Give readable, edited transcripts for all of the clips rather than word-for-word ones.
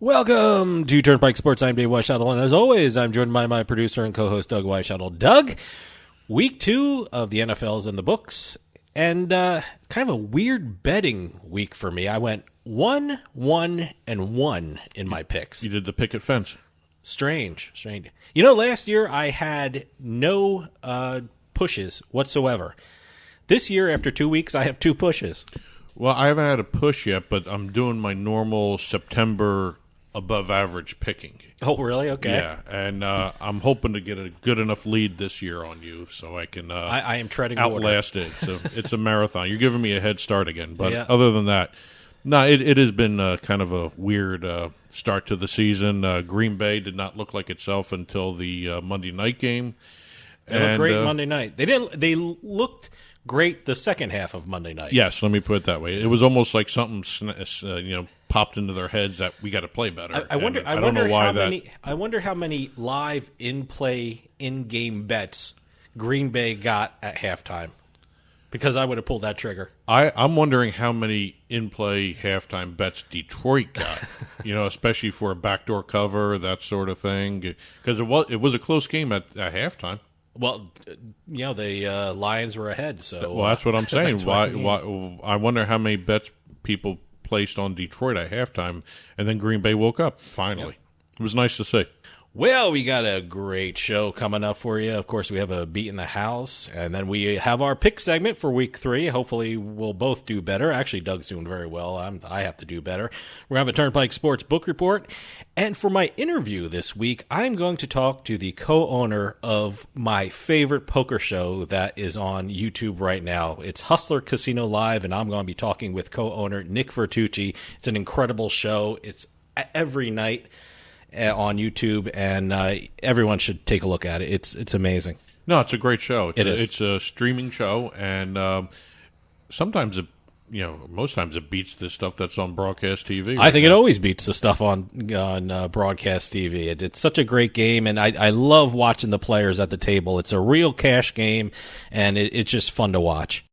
Welcome to Turnpike Sports. I'm Dave Weischadle, and as always, I'm joined by my producer and co-host, Doug Weischadle. Doug, week 2 of the NFL's in the books, and kind of a weird betting week for me. I went 1, 1, and 1 in my picks. You did the picket fence. Strange. You know, last year I had no pushes whatsoever. This year, after 2 weeks, I have 2 pushes. Well, I haven't had a push yet, but I'm doing my normal September above average picking. Oh, really? Okay. Yeah, and I'm hoping to get a good enough lead this year on you so I can I am treading outlast water. it. So it's a marathon. You're giving me a head start again. But Yeah. other than that, no, it has been kind of a weird start to the season. Green Bay did not look like itself until the Monday night game. They looked great Monday night. They looked great the second half of Monday night. Yes, let me put it that way. It was almost like something popped into their heads that we got to play better. I wonder how many live in-play, in-game bets Green Bay got at halftime, because I would have pulled that trigger. I'm wondering how many in-play halftime bets Detroit got, especially for a backdoor cover, that sort of thing, because it was a close game at halftime. Well, the Lions were ahead, so well, that's what I'm saying. Why? I wonder how many bets people placed on Detroit at halftime, and then Green Bay woke up finally. Yep. It was nice to see. Well, we got a great show coming up for you. Of course, we have a Beatin The House, and then we have our pick segment for week 3. Hopefully, we'll both do better. Actually, Doug's doing very well. I have to do better. We're having a Turnpike Sports book report. And for my interview this week, I'm going to talk to the co-owner of my favorite poker show that is on YouTube right now. It's Hustler Casino Live, and I'm going to be talking with co-owner Nick Vertucci. It's an incredible show. It's every night on YouTube, and everyone should take a look at it. It's amazing. No, it's a great show. It's a streaming show, and sometimes most times it beats the stuff that's on broadcast TV. I think it always beats the stuff on broadcast TV. It's such a great game, and I love watching the players at the table. It's a real cash game, and it's just fun to watch.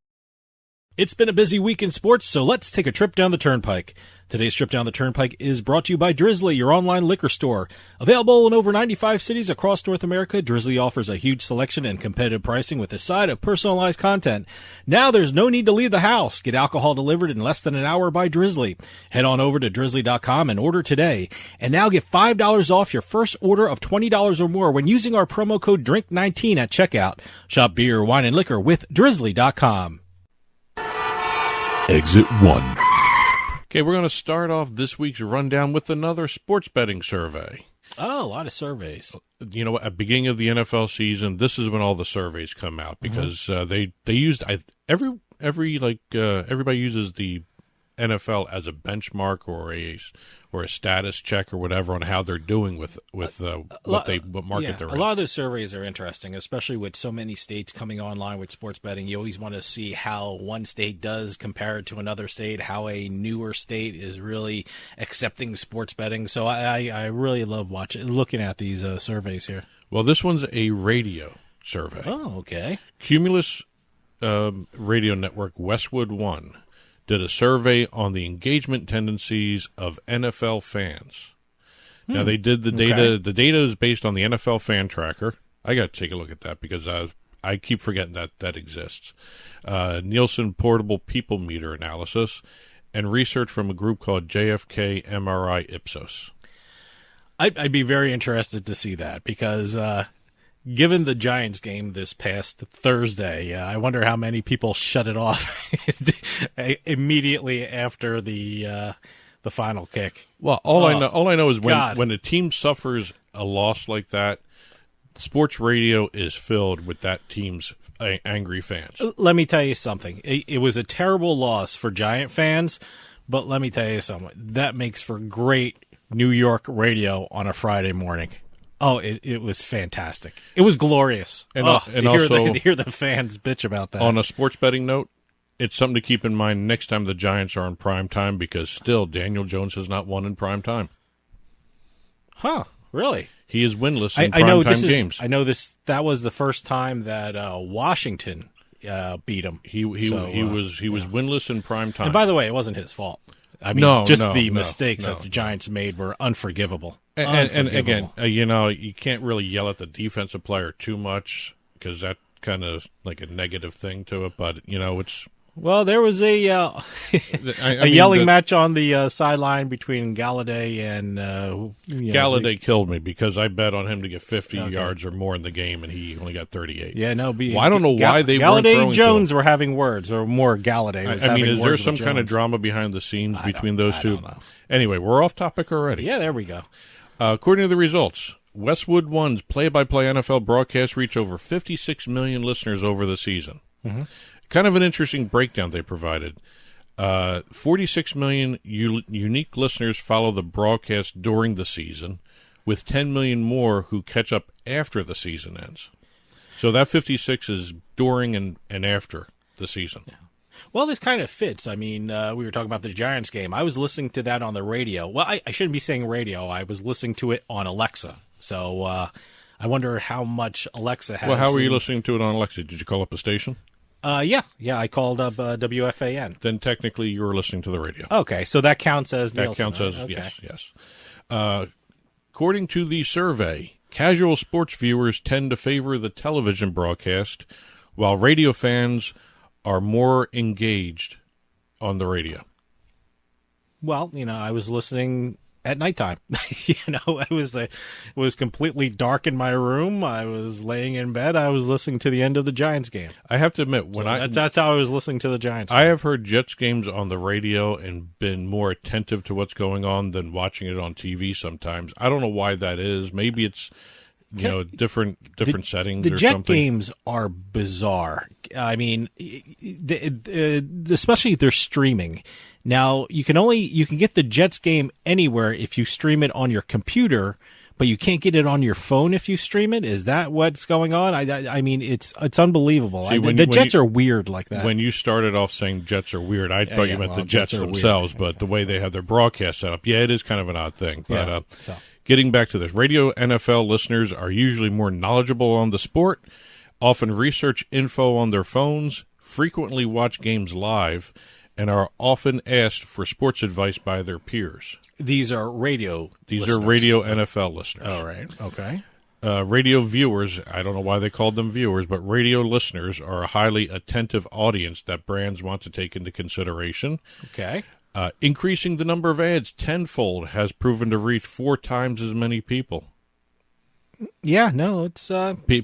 It's been a busy week in sports, so let's take a trip down the Turnpike. Today's trip down the Turnpike is brought to you by Drizzly, your online liquor store. Available in over 95 cities across North America, Drizzly offers a huge selection and competitive pricing with a side of personalized content. Now there's no need to leave the house. Get alcohol delivered in less than an hour by Drizzly. Head on over to drizzly.com and order today. And now get $5 off your first order of $20 or more when using our promo code DRINK19 at checkout. Shop beer, wine, and liquor with drizzly.com. Exit 1. Okay, we're going to start off this week's rundown with another sports betting survey. Oh, a lot of surveys. At the beginning of the NFL season, this is when all the surveys come out, because they used everybody uses the NFL as a benchmark or a status check or whatever on how they're doing with what market they're in. A lot of those surveys are interesting, especially with so many states coming online with sports betting. You always want to see how one state does compared to another state, how a newer state is really accepting sports betting. So I really love looking at these surveys here. Well, this one's a radio survey. Oh, okay. Cumulus Radio Network Westwood One did a survey on the engagement tendencies of NFL fans. Now, they did the data. Okay. The data is based on the NFL Fan Tracker. I got to take a look at that because I keep forgetting that exists. Nielsen Portable People Meter Analysis, and research from a group called JFK MRI Ipsos. I'd be very interested to see that because given the Giants game this past Thursday, I wonder how many people shut it off immediately after the final kick. Well, all I know is when a team suffers a loss like that, sports radio is filled with that team's angry fans. Let me tell you something. It was a terrible loss for Giant fans, but let me tell you something. That makes for great New York radio on a Friday morning. Oh, it was fantastic. It was glorious. And to hear the fans bitch about that. On a sports betting note, it's something to keep in mind next time the Giants are in prime time, because still Daniel Jones has not won in prime time. Huh, really? He is winless in prime time games. I know this. That was the first time that Washington beat him. He was winless in prime time. And by the way, it wasn't his fault. I mean, the mistakes that the Giants made were unforgivable. And again, you can't really yell at the defensive player too much because that kind of like a negative thing to it. But it's. Well, there was a yelling match on the sideline between Galladay and Galladay killed me because I bet on him to get 50 yards or more in the game, and he only got 38. Yeah, no. I don't know why they weren't throwing and Jones were having words, or more Galladay was having words. Is there some kind of drama behind the scenes between those two? I don't know. Anyway, we're off topic already. Yeah, there we go. According to the results, Westwood One's play-by-play NFL broadcast reached over 56 million listeners over the season. Mm-hmm. Kind of an interesting breakdown they provided. 46 million unique listeners follow the broadcast during the season, with 10 million more who catch up after the season ends. So that 56 is during and after the season. Yeah. Well, this kind of fits. I mean, we were talking about the Giants game. I was listening to that on the radio. Well, I shouldn't be saying radio. I was listening to it on Alexa. So I wonder how much Alexa has. Well, how were you listening to it on Alexa? Did you call up a station? Yeah, I called up WFAN. Then technically you were listening to the radio. Okay, so that counts as Nielsen. That counts as, okay. yes. According to the survey, casual sports viewers tend to favor the television broadcast, while radio fans are more engaged on the radio. Well, I was listening at nighttime. It was completely dark in my room. I was laying in bed. I was listening to the end of the Giants game. I have to admit, that's how I was listening to the Giants game. I have heard Jets games on the radio and been more attentive to what's going on than watching it on TV sometimes. I don't know why that is. Maybe it's different settings or something. The Jet games are bizarre. I mean, especially their streaming. Now, you can get the Jets game anywhere if you stream it on your computer, but you can't get it on your phone if you stream it. Is that what's going on? I mean, it's unbelievable. See, the Jets are weird like that. When you started off saying Jets are weird, I thought you meant the Jets themselves, but the way they have their broadcast set up, it is kind of an odd thing. But getting back to this, radio NFL listeners are usually more knowledgeable on the sport, often research info on their phones, frequently watch games live, and are often asked for sports advice by their peers. These are radio NFL listeners. All right. Okay. Radio viewers, I don't know why they called them viewers, but radio listeners are a highly attentive audience that brands want to take into consideration. Okay. Increasing the number of ads tenfold has proven to reach 4 times as many people. Yeah, no, it's...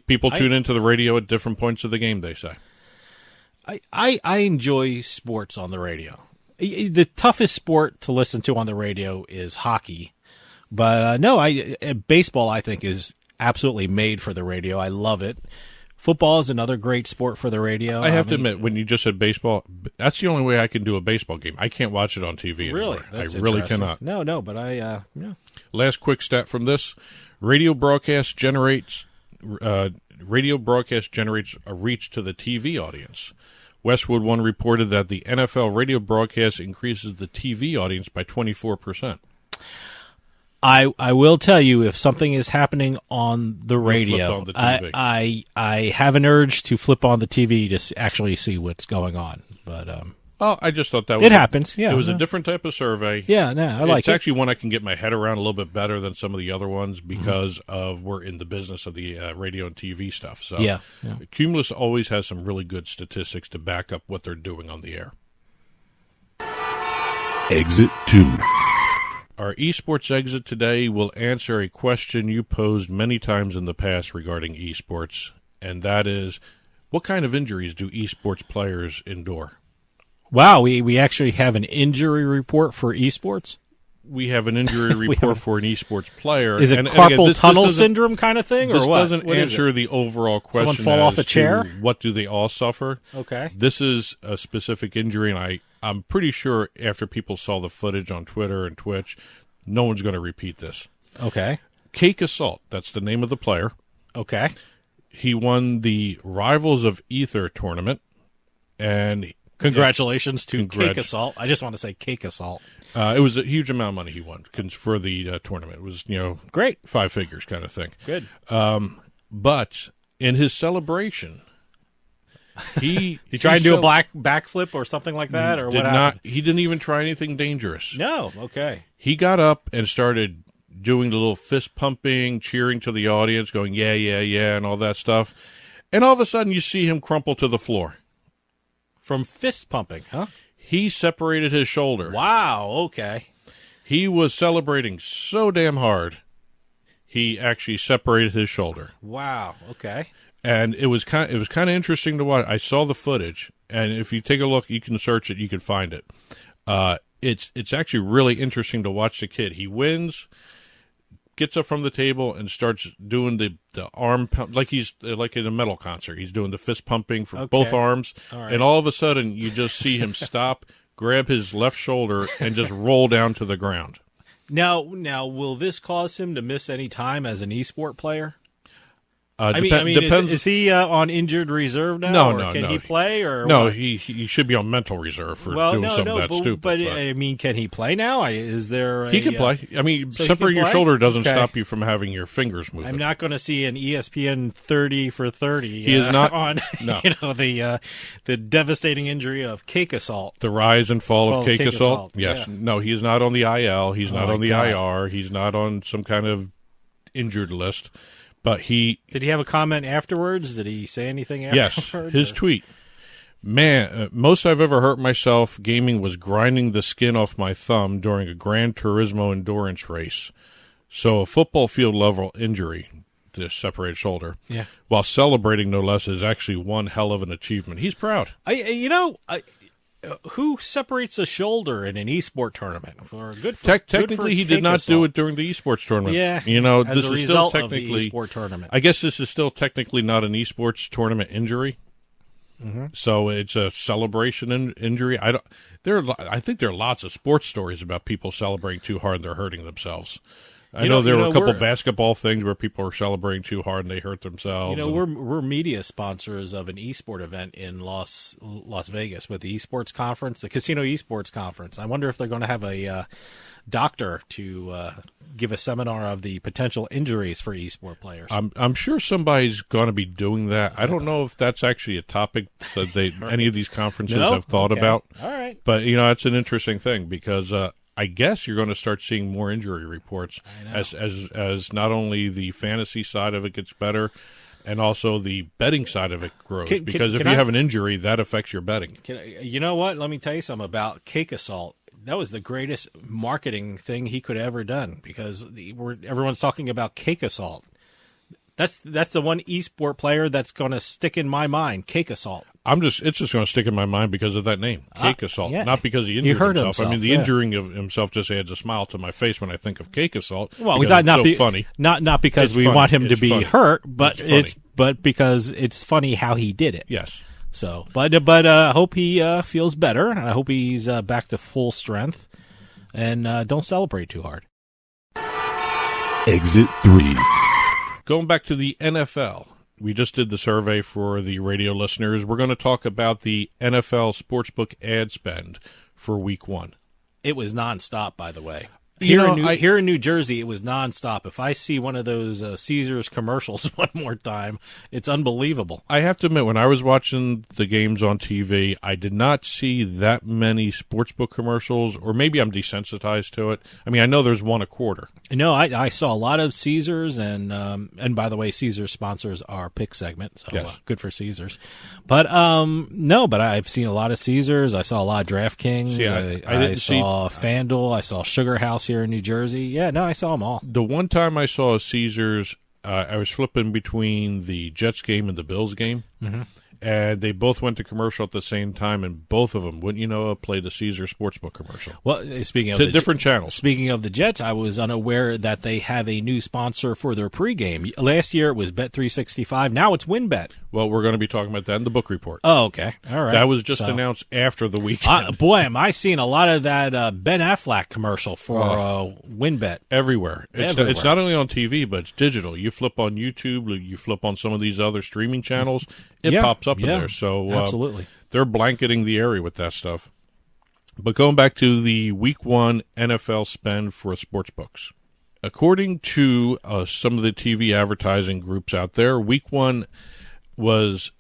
people tune into the radio at different points of the game, they say. I enjoy sports on the radio. The toughest sport to listen to on the radio is hockey. But baseball, I think, is absolutely made for the radio. I love it. Football is another great sport for the radio. I have to admit, when you just said baseball, that's the only way I can do a baseball game. I can't watch it on TV anymore. Really? I really cannot. No, but I... Last quick stat from this. Radio broadcast generates a reach to the TV audience. Westwood One reported that the NFL radio broadcast increases the TV audience by 24%. I will tell you, if something is happening on the radio, on the TV. I have an urge to flip on the TV to actually see what's going on. But I just thought that was happens. Yeah, it was a different type of survey. Yeah, no, I like it. It's actually one I can get my head around a little bit better than some of the other ones because of we're in the business of the radio and TV stuff. So yeah. Cumulus always has some really good statistics to back up what they're doing on the air. Exit 2. Our eSports exit today will answer a question you posed many times in the past regarding eSports, and that is, what kind of injuries do eSports players endure? Wow, we actually have an injury report for eSports? We have an injury report for an eSports player. Is it carpal tunnel syndrome kind of thing, or what? This doesn't answer the overall question. Someone fall off a chair? What do they all suffer? Okay. This is a specific injury, and I'm pretty sure after people saw the footage on Twitter and Twitch, no one's going to repeat this. Okay. Cake Assault, that's the name of the player. Okay. He won the Rivals of Ether tournament, and... Congratulations to Cake Assault. I just want to say Cake Assault. It was a huge amount of money he won for the tournament. It was, great, 5 figures kind of thing. Good. But in his celebration, He tried to do a backflip or something like that, or what happened? He didn't even try anything dangerous. No, okay. He got up and started doing the little fist pumping, cheering to the audience, going, yeah, yeah, yeah, and all that stuff. And all of a sudden, you see him crumple to the floor. From fist pumping, huh? He separated his shoulder. Wow, okay. He was celebrating so damn hard, he actually separated his shoulder. Wow, okay. And it was kind of interesting to watch. I saw the footage, and if you take a look, you can search it, you can find it. It's actually really interesting to watch the kid. He wins, gets up from the table, and starts doing the arm pump like he's like in a metal concert. He's doing the fist pumping for both arms, and all of a sudden you just see him stop, grab his left shoulder, and just roll down to the ground. Now, will this cause him to miss any time as an esport player? Depends. Is he on injured reserve now? No. Can he play? Or no, what? he should be on mental reserve for doing something that stupid. But I mean, can he play now? Is there? He can play. I mean, so separating your shoulder doesn't stop you from having your fingers moving. I'm not going to see an ESPN 30 for 30. He is not on. No. The devastating injury of cake assault. The rise and fall of cake assault. Yes. Yeah. No, he is not on the IL. He's not on the God. IR. He's not on some kind of injured list. But did he have a comment afterwards? Did he say anything afterwards? Yes, his tweet. Man, most I've ever hurt myself gaming was grinding the skin off my thumb during a Gran Turismo endurance race. So a football field level injury, this separated shoulder, while celebrating no less, is actually one hell of an achievement. He's proud. Who separates a shoulder in an esport tournament? Technically, he did not do it during the esports tournament. Yeah, this is still technically of the esport tournament. I guess this is still technically not an esports tournament injury. Mm-hmm. So it's a celebration injury. I think there are lots of sports stories about people celebrating too hard and they're hurting themselves. I know there were a couple basketball things where people were celebrating too hard and they hurt themselves. We're media sponsors of an esport event in Las Vegas with the esports conference, the Casino Esports Conference. I wonder if they're going to have a doctor to give a seminar of the potential injuries for esport players. I'm sure somebody's going to be doing that. I don't know if that's actually a topic that any of these conferences have thought about. All right, but it's an interesting thing because. I guess you're going to start seeing more injury reports as not only the fantasy side of it gets better, and also the betting side of it grows. Because if you have an injury, that affects your betting. You know what? Let me tell you something about cake assault. That was the greatest marketing thing he could have ever done because everyone's talking about cake assault. That's the one esport player that's going to stick in my mind. Cake assault. It's just going to stick in my mind because of that name, cake assault. Yeah. Not because he injured himself. I mean, the injuring of himself just adds a smile to my face when I think of cake assault. Well, it's funny. Not because we want him to be hurt, but but because it's funny how he did it. Yes. So, but I hope he feels better. I hope he's back to full strength, and don't celebrate too hard. Exit 3. Going back to the NFL. We just did the survey for the radio listeners. We're going to talk about the NFL Sportsbook Ad Spend for Week 1. It was nonstop, by the way. Here in New Jersey, it was nonstop. If I see one of those Caesars commercials one more time, it's unbelievable. I have to admit, when I was watching the games on TV, I did not see that many sportsbook commercials, or maybe I'm desensitized to it. I mean, I know there's one a quarter. No, I saw a lot of Caesars, and by the way, Caesars sponsors our pick segment, so yes. Good for Caesars. But but I've seen a lot of Caesars. I saw a lot of DraftKings. I saw FanDuel. I saw Sugar House here in New Jersey. Yeah, no, I saw them all. The one time I saw a Caesars, I was flipping between the Jets game and the Bills game, and they both went to commercial at the same time, and both of them, wouldn't you know, played the Caesars Sportsbook commercial. Well, speaking of different channels. Speaking of the Jets, I was unaware that they have a new sponsor for their pregame. Last year it was Bet365. Now it's WinBet. Well, we're going to be talking about that in the book report. Oh, okay. All right. That was just announced after the weekend. Boy, am I seeing a lot of that Ben Affleck commercial for WinBet. Everywhere. It's not only on TV, but it's digital. You flip on YouTube, you flip on some of these other streaming channels, it pops up in there. So absolutely. They're blanketing the area with that stuff. But going back to the Week 1 NFL spend for sportsbooks. According to some of the TV advertising groups out there, Week 1 was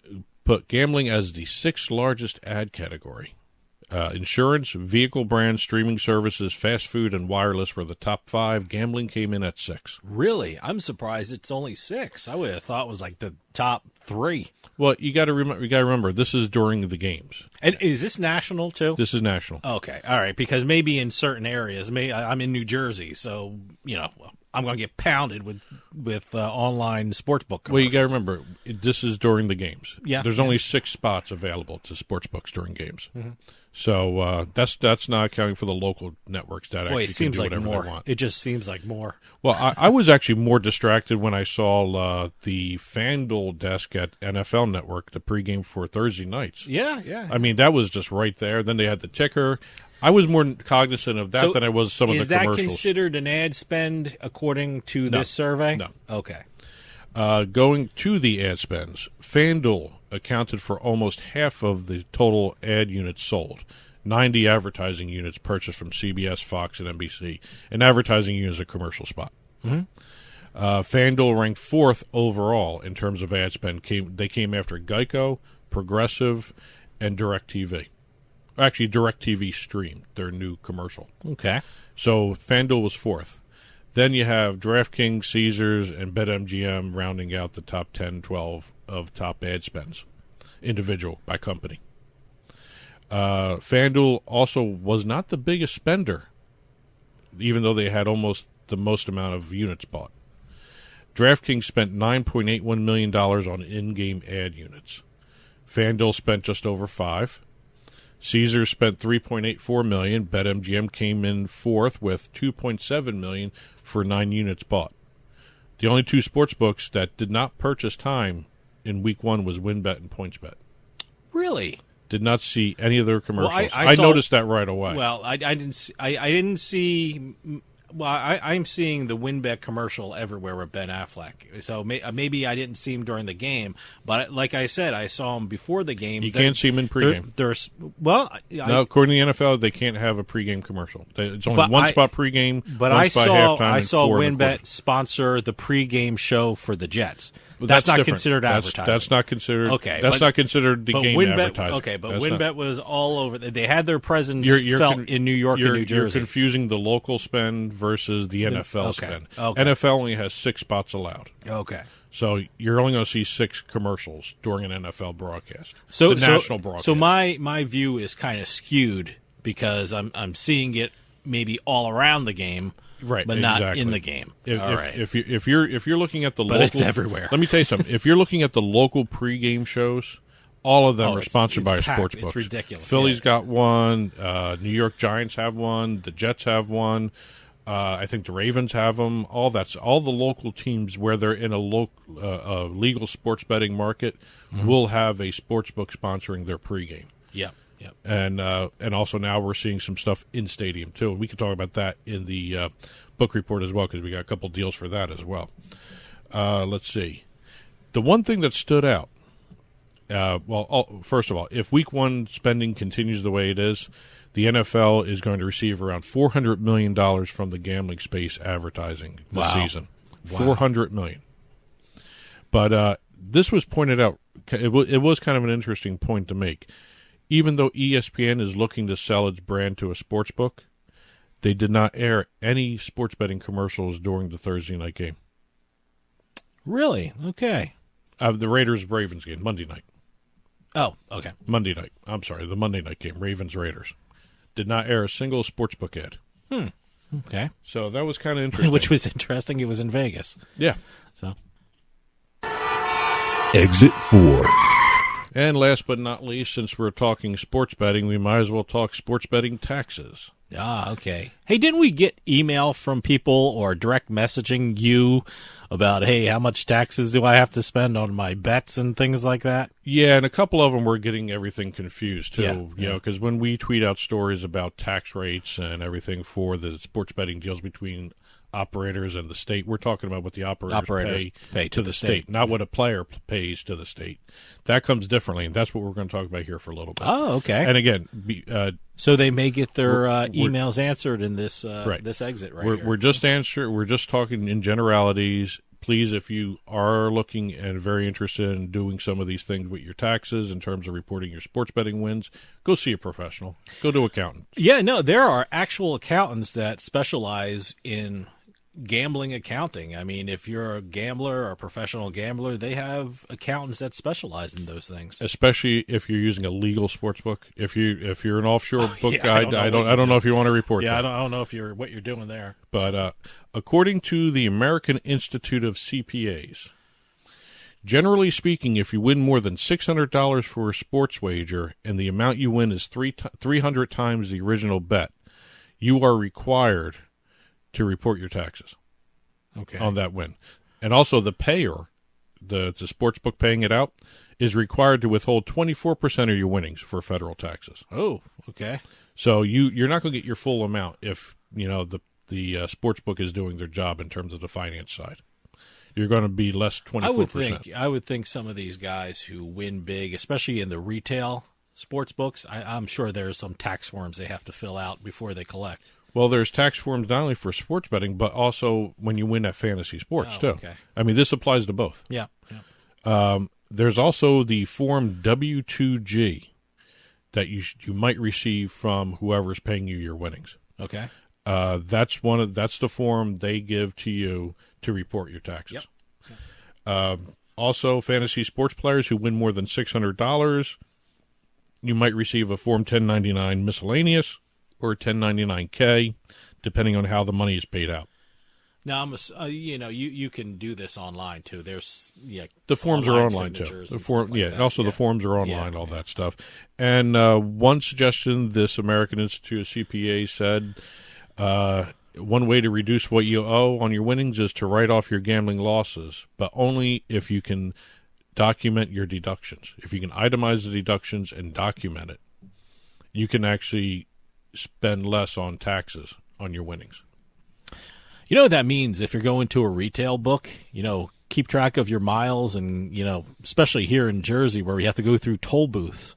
put gambling as the 6th largest ad category. Insurance, vehicle brands, streaming services, fast food, and wireless were the top 5. Gambling came in at 6. Really? I'm surprised it's only 6. I would have thought it was like the top 3. Well, you got to remember this is during the games. And is this national too? This is national. Okay, all right. Because maybe in certain areas, I'm in New Jersey, so I'm going to get pounded with online sportsbook commercials. Well, you got to remember this is during the games. Yeah, there's only 6 spots available to sportsbooks during games. Mm-hmm. So that's not accounting for the local networks that actually it seems can do like whatever more. they want. It just seems like more. Well, I was actually more distracted when I saw the FanDuel desk at NFL Network, the pregame for Thursday nights. Yeah. I mean, that was just right there. Then they had the ticker. I was more cognizant of that than I was some of the commercials. Is that considered an ad spend according to this survey? No. Okay. Going to the ad spends, FanDuel accounted for almost half of the total ad units sold. 90 advertising units purchased from CBS, Fox, and NBC. An advertising unit is a commercial spot. Mm-hmm. FanDuel ranked 4th overall in terms of ad spend. They came after Geico, Progressive, and DirecTV. Actually, DirecTV streamed their new commercial. Okay. So FanDuel was 4th. Then you have DraftKings, Caesars, and BetMGM rounding out the top 10, 12 of top ad spends, individual by company. FanDuel also was not the biggest spender, even though they had almost the most amount of units bought. DraftKings spent $9.81 million on in-game ad units. FanDuel spent just over $5 million. Caesars spent $3.84 million. BetMGM came in 4th with $2.7 million for 9 units bought. The only 2 sports books that did not purchase time in Week 1 was WynnBET and PointsBet. Really? Did not see any of their commercials. Well, I noticed that right away. Well, I didn't see. Well, I'm seeing the WynnBET commercial everywhere with Ben Affleck. So maybe I didn't see him during the game, but like I said, I saw him before the game. You can't see him in pregame. No, according to the NFL, they can't have a pregame commercial. It's only one spot pregame, but one spot halftime, I and saw 4 in the WynnBET quarter. sponsor the pregame show for the Jets. Well, that's not different. considered advertising. That's not considered. Okay, that's not considered the game WynnBET, advertising. Okay, but that's WynnBET was all over. They had their presence felt in New York and New Jersey. You're confusing the local spend versus the NFL spend. Okay. NFL only has 6 spots allowed. Okay. So you're only going to see 6 commercials during an NFL broadcast. So the national broadcast. So my view is kind of skewed because I'm seeing it maybe all around the game. Right, but exactly. Not in the game. If you're looking at the but local, it's everywhere. Let me tell you something. If you're looking at the local pregame shows, all of them are sponsored by a sports book. It's ridiculous. Philly's got one. New York Giants have one. The Jets have one. I think the Ravens have them. All the local teams where they're in a legal sports betting market will have a sports book sponsoring their pregame. Yeah. And also now we're seeing some stuff in stadium too. And we can talk about that in the book report as well because we got a couple deals for that as well. Let's see. The one thing that stood out. First of all, if Week 1 spending continues the way it is, the NFL is going to receive around $400 million from the gambling space advertising this season. Wow. $400 million. But this was pointed out. It was kind of an interesting point to make. Even though ESPN is looking to sell its brand to a sports book, they did not air any sports betting commercials during the Thursday night game. Really? Okay. The Raiders-Ravens game, Monday night. Oh, okay. Monday night. I'm sorry, the Monday night game, Ravens-Raiders. Did not air a single sportsbook ad. Okay. So that was kind of interesting. Which was interesting. It was in Vegas. Yeah. So. Exit 4. And last but not least, since we're talking sports betting, we might as well talk sports betting taxes. Ah, okay. Hey, didn't we get email from people or direct messaging you about, hey, how much taxes do I have to spend on my bets and things like that? Yeah, and a couple of them were getting everything confused, too. Yeah, You know, because when we tweet out stories about tax rates and everything for the sports betting deals between operators and the state, we're talking about what the operators pay to the state, not what a player pays to the state. That comes differently, and that's what we're going to talk about here for a little bit. Oh, okay. And again, so they may get their emails answered in this this exit right we're here. We're just talking in generalities. please, if you are looking and very interested in doing some of these things with your taxes in terms of reporting your sports betting wins, go see a professional. Go to an accountant. Yeah, no, there are actual accountants that specialize in gambling accounting. I mean, if you're a gambler or a professional gambler, they have accountants that specialize in those things. Especially if you're using a legal sports book. If you're an offshore book yeah, guy, I don't know if you want to report that. I don't know if what you're doing there. But according to the American Institute of CPAs, generally speaking, if you win more than $600 for a sports wager and the amount you win is 300 times the original bet, you are required to report your taxes on that win. And also the payer, the sports book paying it out, is required to withhold 24% of your winnings for federal taxes. Oh, okay. So you're not going to get your full amount if the sports book is doing their job in terms of the finance side. You're going to be less 24%. I would think some of these guys who win big, especially in the retail sports books, I'm sure there's some tax forms they have to fill out before they collect. Well, there's tax forms not only for sports betting, but also when you win at fantasy sports, too. Okay. I mean, this applies to both. Yeah. There's also the form W2G that you might receive from whoever's paying you your winnings. Okay. That's the form they give to you to report your taxes. Yep. Also, fantasy sports players who win more than $600, you might receive a Form 1099 miscellaneous or 1099-K, depending on how the money is paid out. Now, you can do this online too. There's the forms are online too. The forms are online, all that stuff. And one suggestion, this American Institute of CPA said, one way to reduce what you owe on your winnings is to write off your gambling losses, but only if you can document your deductions. If you can itemize the deductions and document it, you can actually spend less on taxes on your winnings. You know what that means if you're going to a retail book? Keep track of your miles and, especially here in Jersey where we have to go through toll booths.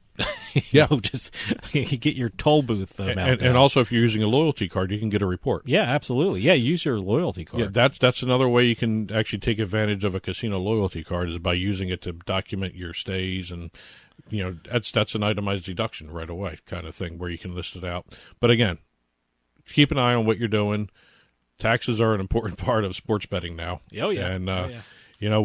Just get your toll booth amount. And also if you're using a loyalty card, you can get a report. Yeah, absolutely. Yeah, use your loyalty card. Yeah, that's another way you can actually take advantage of a casino loyalty card is by using it to document your stays and that's an itemized deduction right away kind of thing where you can list it out. But again, keep an eye on what you're doing. Taxes are an important part of sports betting now. Oh, yeah. And,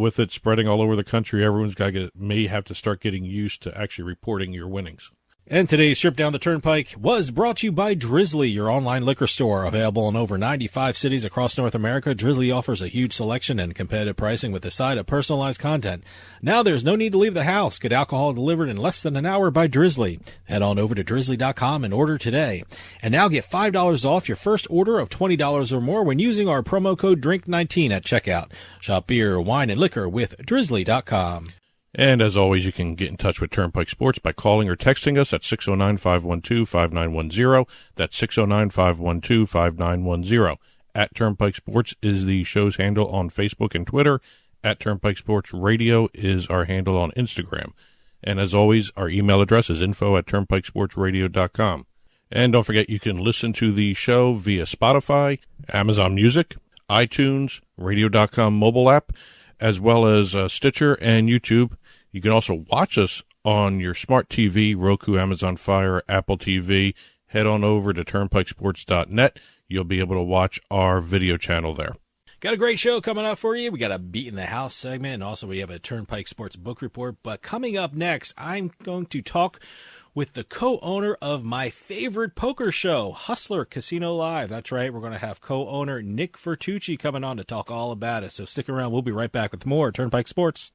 with it spreading all over the country, everyone's may have to start getting used to actually reporting your winnings. And today's trip down the Turnpike was brought to you by Drizzly, your online liquor store. Available in over 95 cities across North America, Drizzly offers a huge selection and competitive pricing with a side of personalized content. Now there's no need to leave the house. Get alcohol delivered in less than an hour by Drizzly. Head on over to drizzly.com and order today. And now get $5 off your first order of $20 or more when using our promo code DRINK19 at checkout. Shop beer, wine, and liquor with drizzly.com. And as always, you can get in touch with Turnpike Sports by calling or texting us at 609-512-5910. That's 609-512-5910. At Turnpike Sports is the show's handle on Facebook and Twitter. At Turnpike Sports Radio is our handle on Instagram. And as always, our email address is info@turnpikesportsradio.com. And don't forget, you can listen to the show via Spotify, Amazon Music, iTunes, radio.com mobile app, as well as Stitcher and YouTube. You can also watch us on your smart TV, Roku, Amazon Fire, Apple TV. Head on over to turnpikesports.net. You'll be able to watch our video channel there. Got a great show coming up for you. We got a Beatin The House segment, and also we have a Turnpike Sports book report. But coming up next, I'm going to talk with the co-owner of my favorite poker show, Hustler Casino Live. That's right. We're going to have co-owner Nick Vertucci coming on to talk all about it. So stick around. We'll be right back with more Turnpike Sports.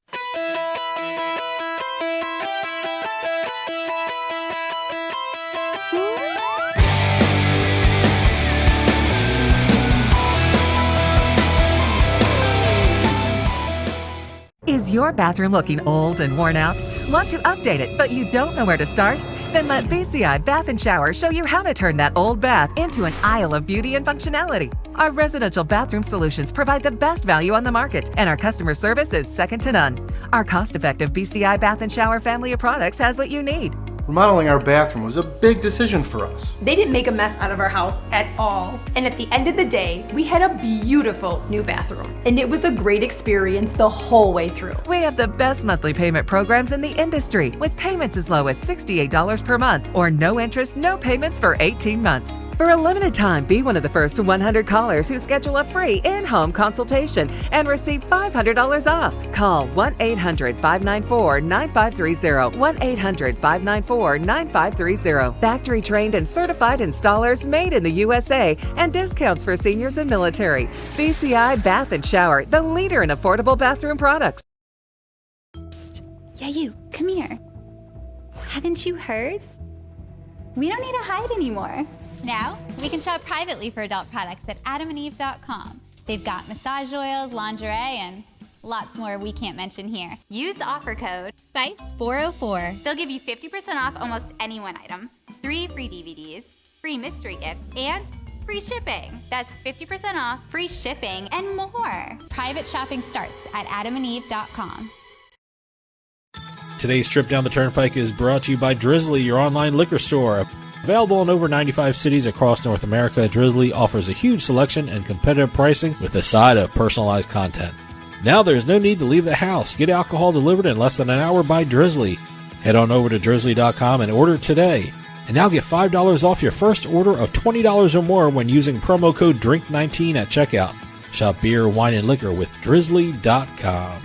Is your bathroom looking old and worn out? Want to update it, but you don't know where to start? Then let BCI Bath & Shower show you how to turn that old bath into an aisle of beauty and functionality. Our residential bathroom solutions provide the best value on the market, and our customer service is second to none. Our cost-effective BCI Bath & Shower family of products has what you need. Remodeling our bathroom was a big decision for us. They didn't make a mess out of our house at all. And at the end of the day, we had a beautiful new bathroom. And it was a great experience the whole way through. We have the best monthly payment programs in the industry with payments as low as $68 per month or no interest, no payments for 18 months. For a limited time, be one of the first 100 callers who schedule a free in-home consultation and receive $500 off. Call 1-800-594-9530, 1-800-594-9530. Factory-trained and certified installers made in the USA and discounts for seniors and military. BCI Bath and Shower, the leader in affordable bathroom products. Psst. Yeah, you. Come here. Haven't you heard? We don't need to hide anymore. Now, we can shop privately for adult products at adamandeve.com. They've got massage oils, lingerie, and lots more we can't mention here. Use offer code SPICE404. They'll give you 50% off almost any one item, 3 free DVDs, free mystery gift, and free shipping. That's 50% off, free shipping, and more. Private shopping starts at adamandeve.com. Today's trip down the Turnpike is brought to you by Drizzly, your online liquor store. Available in over 95 cities across North America, Drizzly offers a huge selection and competitive pricing with a side of personalized content. Now there's no need to leave the house. Get alcohol delivered in less than an hour by Drizzly. Head on over to drizzly.com and order today. And now get $5 off your first order of $20 or more when using promo code DRINK19 at checkout. Shop beer, wine, and liquor with drizzly.com.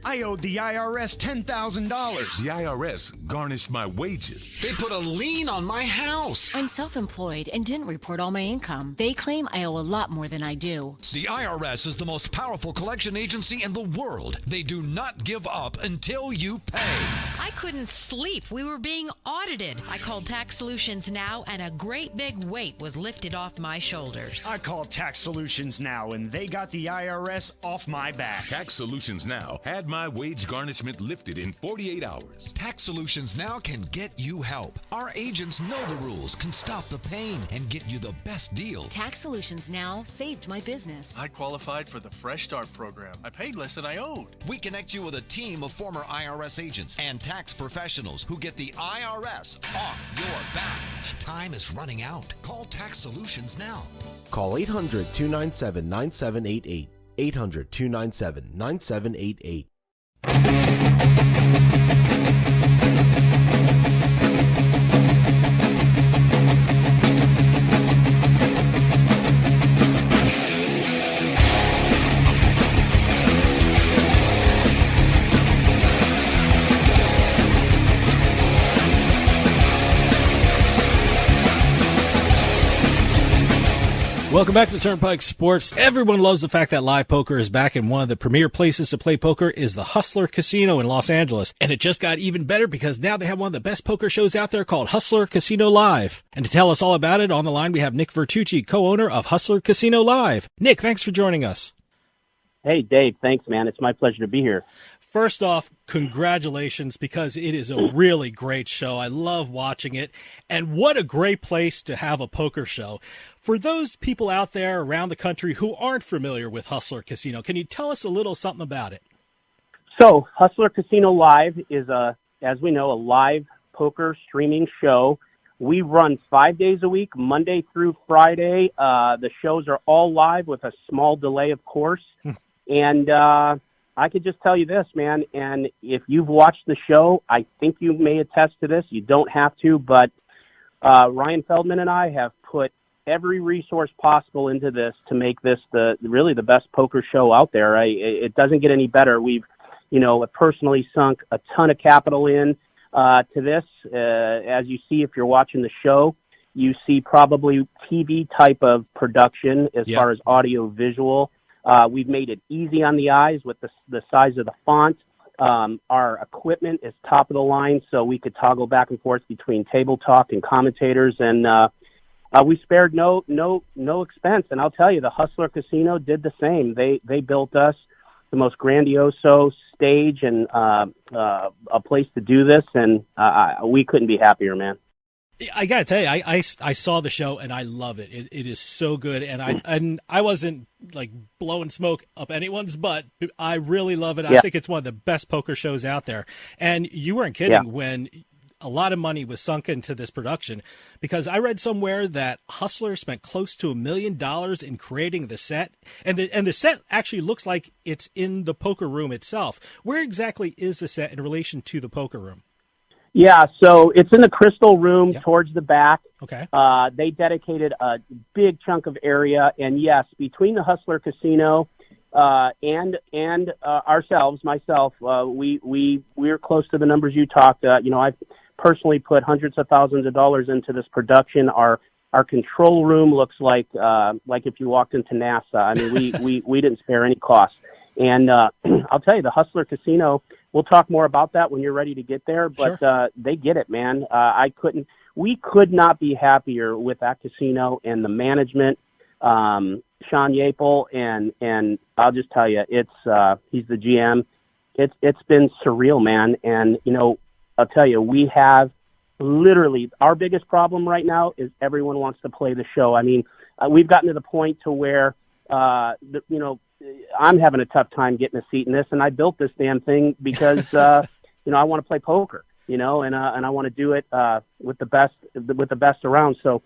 I owed the IRS $10,000. The IRS garnished my wages. They put a lien on my house. I'm self-employed and didn't report all my income. They claim I owe a lot more than I do. The IRS is the most powerful collection agency in the world. They do not give up until you pay. I couldn't sleep. We were being audited. I called Tax Solutions Now, and a great big weight was lifted off my shoulders. I called Tax Solutions Now, and they got the IRS off my back. Tax Solutions Now had my wage garnishment lifted in 48 hours. Tax Solutions Now can get you help. Our agents know the rules, can stop the pain, and get you the best deal. Tax Solutions Now saved my business. I qualified for the Fresh Start program. I paid less than I owed. We connect you with a team of former IRS agents and tax professionals who get the IRS off your back. Time is running out. Call Tax Solutions now. Call 800-297-9788. 800-297-9788. Welcome back to Turnpike Sports. Everyone loves the fact that live poker is back, and one of the premier places to play poker is the Hustler Casino in Los Angeles. And it just got even better because now they have one of the best poker shows out there called Hustler Casino Live. And to tell us all about it, on the line we have Nick Vertucci, co-owner of Hustler Casino Live. Nick, thanks for joining us. Hey, Dave. Thanks, man. It's my pleasure to be here. First off, congratulations, because it is a really great show. I love watching it. And what a great place to have a poker show. For those people out there around the country who aren't familiar with Hustler Casino, can you tell us a little something about it? So, Hustler Casino Live is, as we know, a live poker streaming show. We run 5 days a week, Monday through Friday. The shows are all live with a small delay, of course. And I could just tell you this, man, and if you've watched the show, I think you may attest to this. You don't have to, but Ryan Feldman and I have put every resource possible into this to make this really the best poker show out there. It doesn't get any better. We've, personally sunk a ton of capital in to this. As you see, if you're watching the show, you see probably TV type of production as far as audio visual. We've made it easy on the eyes with the size of the font. Our equipment is top of the line, so we could toggle back and forth between table talk and commentators, and we spared no expense. And I'll tell you, the Hustler Casino did the same. They built us the most grandiose stage and a place to do this, and we couldn't be happier, man. I gotta tell you, I saw the show and I love it. It is so good, and I wasn't like blowing smoke up anyone's butt. I really love it. Yeah. I think it's one of the best poker shows out there. And you weren't kidding when a lot of money was sunk into this production, because I read somewhere that Hustler spent close to $1 million in creating the set, and the set actually looks like it's in the poker room itself. Where exactly is the set in relation to the poker room? Yeah, so it's in the Crystal Room towards the back. Okay. They dedicated a big chunk of area, and yes, between the Hustler Casino and ourselves, myself, we're close to the numbers you talked. I've personally put hundreds of thousands of dollars into this production. Our control room looks like if you walked into NASA. I mean, we didn't spare any costs. And I'll tell you, the Hustler Casino, we'll talk more about that when you're ready to get there, but they get it, man. We could not be happier with that casino and the management. Sean Yapel, and I'll just tell you, he's the GM. It's been surreal, man. And, I'll tell you, we have literally our biggest problem right now is everyone wants to play the show. I mean, we've gotten to the point to where, I'm having a tough time getting a seat in this, and I built this damn thing because, I want to play poker, and I want to do it, with the best around. So,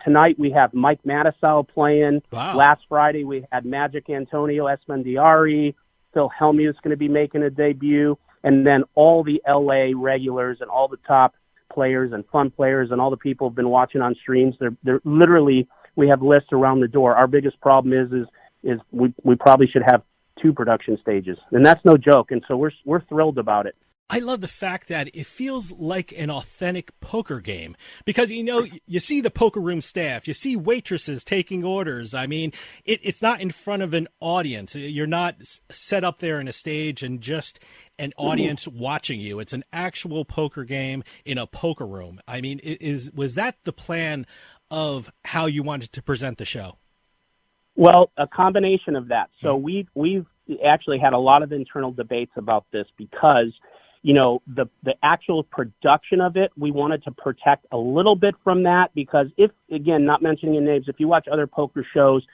tonight we have Mike Mattisau playing. Wow. Last Friday we had Magic Antonio Esfandiari. Phil Hellmuth's going to be making a debut. And then all the LA regulars and all the top players and fun players and all the people who've been watching on streams. They're literally, we have lists around the door. Our biggest problem is we probably should have 2 production stages, and that's no joke. And so we're thrilled about it. I love the fact that it feels like an authentic poker game, because, you see the poker room staff, you see waitresses taking orders. I mean, it's not in front of an audience. You're not set up there in a stage and just an audience watching you. It's an actual poker game in a poker room. I mean, was that the plan of how you wanted to present the show? Well, a combination of that. So we've actually had a lot of internal debates about this because, the actual production of it, we wanted to protect a little bit from that because if, again, not mentioning any names, if you watch other poker shows,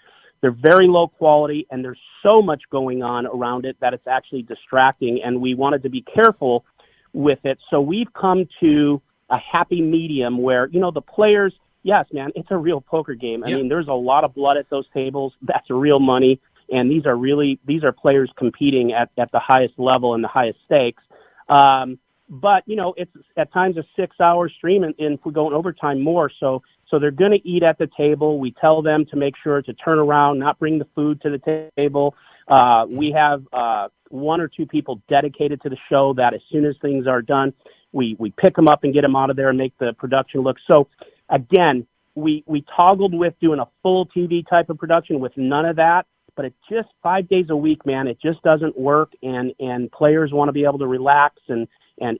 they're very low quality and there's so much going on around it that it's actually distracting, and we wanted to be careful with it. So we've come to a happy medium where, the players, yes, man, it's a real poker game. I mean, there's a lot of blood at those tables. That's real money. And these are players competing at the highest level and the highest stakes. But, it's at times a 6-hour stream, and if we go in overtime more. So they're going to eat at the table. We tell them to make sure to turn around, not bring the food to the table. We have 1 or 2 people dedicated to the show that as soon as things are done, we pick them up and get them out of there and make the production look. So, again, we toggled with doing a full TV type of production with none of that. But it's just 5 days a week, man. It just doesn't work, and players want to be able to relax and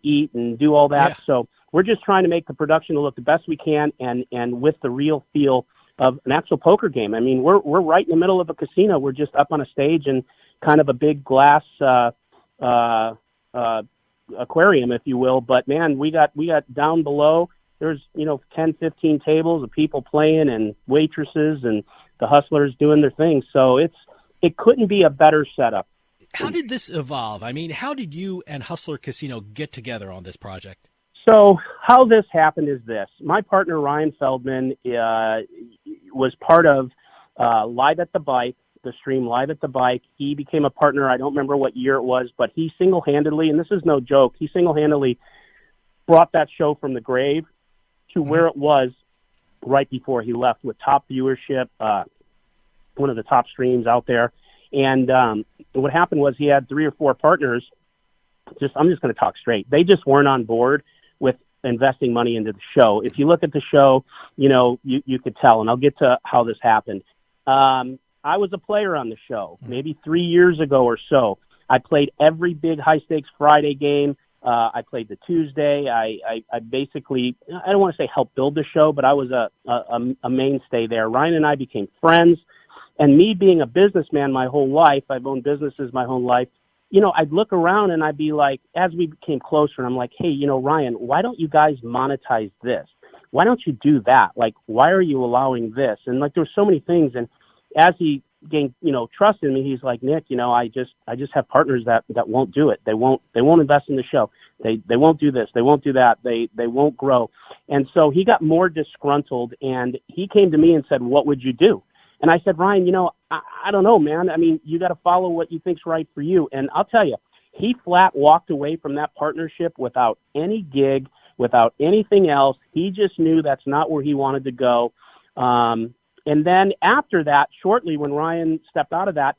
eat and do all that. Yeah. So we're just trying to make the production look the best we can, and with the real feel of an actual poker game. I mean, we're right in the middle of a casino. We're just up on a stage and kind of a big glass aquarium, if you will. But man, we got down below. There's 10, 15 tables of people playing and waitresses and the hustlers doing their thing. So it couldn't be a better setup. How did this evolve? I mean, how did you and Hustler Casino get together on this project? So how this happened is this. My partner, Ryan Feldman, was part of Live at the Bike, the stream Live at the Bike. He became a partner. I don't remember what year it was, but he single-handedly, and this is no joke, he single-handedly brought that show from the grave to where it was right before he left, with top viewership, one of the top streams out there. And what happened was he had 3 or 4 partners. I'm just going to talk straight. They just weren't on board with investing money into the show. If you look at the show, you could tell, and I'll get to how this happened. I was a player on the show maybe 3 years ago or so. I played every big high-stakes Friday game. I played the Tuesday. I basically, I don't want to say helped build the show, but I was a mainstay there. Ryan and I became friends. And me being a businessman my whole life, I've owned businesses my whole life, I'd look around and I'd be like, as we became closer, and I'm like, hey, Ryan, why don't you guys monetize this? why don't you do that? Like, why are you allowing this? And like, there were so many things. And as he gained, trust in me, he's like, Nick, I just have partners that won't do it. They won't invest in the show. They won't do this. They won't do that. They won't grow. And so he got more disgruntled, and he came to me and said, what would you do? And I said, Ryan, I don't know, man. I mean, you got to follow what you think's right for you. And I'll tell you, he flat walked away from that partnership without any gig, without anything else. He just knew that's not where he wanted to go. And then after that, shortly when Ryan stepped out of that,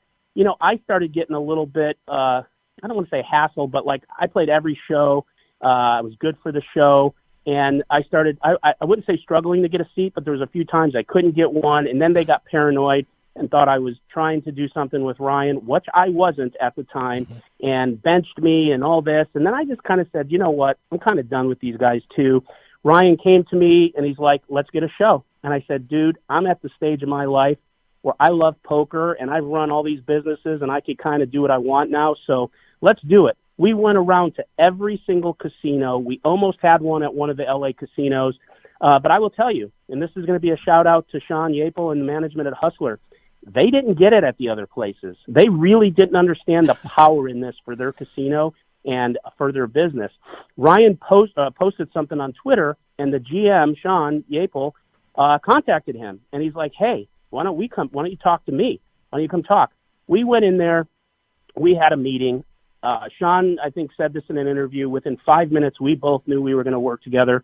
I started getting a little bit, I don't want to say hassle, but like I played every show. I was good for the show. And I started, I wouldn't say struggling to get a seat, but there was a few times I couldn't get one. And then they got paranoid and thought I was trying to do something with Ryan, which I wasn't at the time, and benched me and all this. And then I just kind of said, you know what, I'm kind of done with these guys too. Ryan came to me and he's like, let's get a show. And I said, dude, I'm at the stage of my life where I love poker and I've run all these businesses and I can kind of do what I want now. So let's do it. We went around to every single casino. We almost had one at one of the LA casinos. But I will tell you, and this is going to be a shout out to Sean Yapel and the management at Hustler. They didn't get it at the other places. They really didn't understand the power in this for their casino and for their business. Ryan posted something on Twitter, and the GM, Sean Yapel, contacted him. And he's like, hey, why don't you talk to me? Why don't you come talk? We went in there. We had a meeting. Sean, I think, said this in an interview. Within 5 minutes, we both knew we were going to work together.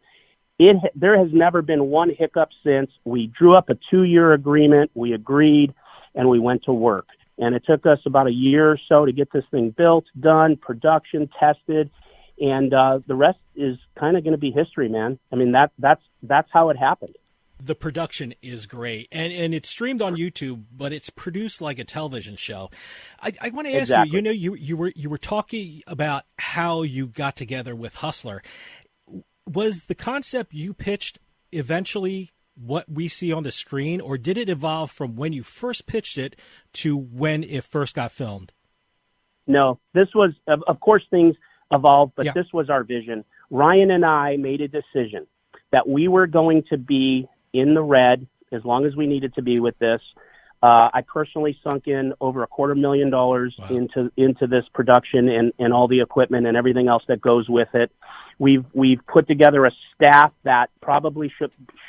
There has never been one hiccup since. We drew up a 2-year agreement. We agreed, and we went to work. And it took us about a year or so to get this thing built, done, production, tested, and the rest is kind of going to be history, man. I mean, that's how it happened. The production is great, and it's streamed on YouTube, but it's produced like a television show. I want to ask Exactly. you, you were talking about how you got together with Hustler. Was the concept you pitched eventually what we see on the screen, or did it evolve from when you first pitched it to when it first got filmed? No, this was, of course, things evolved, but This was our vision. Ryan and I made a decision that we were going to be in the red as long as we needed to be with this. I personally sunk in over $250,000 into this production and all the equipment and everything else that goes with it. We've put together a staff that probably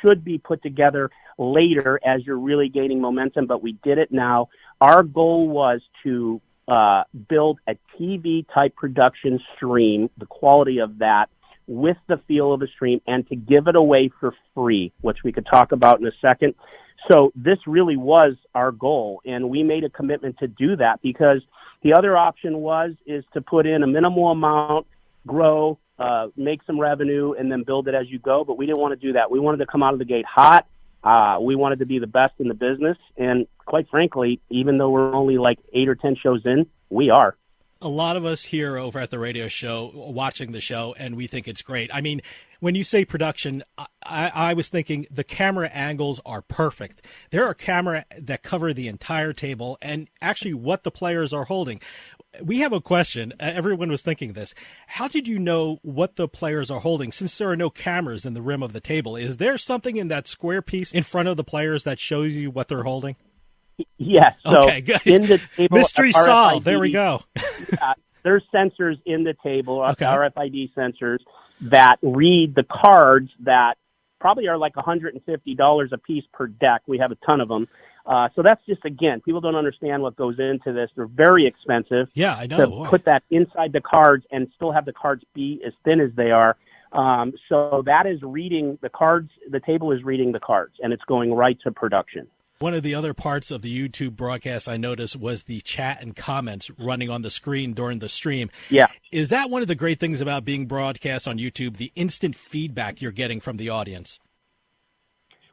should be put together later as you're really gaining momentum, but we did it now. Our goal was to build a TV type production stream, the quality of that, with the feel of a stream, and to give it away for free, which we could talk about in a second. So this really was our goal, and we made a commitment to do that, because the other option is to put in a minimal amount, grow, make some revenue, and then build it as you go. But we didn't want to do that. We wanted to come out of the gate hot. We wanted to be the best in the business. And quite frankly, even though we're only like 8 or 10 shows in, we are. A lot of us here over at the radio show watching the show, and we think it's great. I mean, when you say production, I was thinking the camera angles are perfect. There are cameras that cover the entire table and actually what the players are holding. We have a question. Everyone was thinking this. How did you know what the players are holding since there are no cameras in the rim of the table? Is there something in that square piece in front of the players that shows you what they're holding? Yes. So okay, good. In the table, mystery solved. There we go. There's sensors in the table, okay. RFID sensors that read the cards that probably are like $150 a piece per deck. We have a ton of them. So that's just, again, people don't understand what goes into this. They're very expensive. Yeah, I know. To put that inside the cards and still have the cards be as thin as they are. So that is reading the cards. The table is reading the cards, and it's going right to production. One of the other parts of the YouTube broadcast I noticed was the chat and comments running on the screen during the stream. Yeah. Is that one of the great things about being broadcast on YouTube, the instant feedback you're getting from the audience?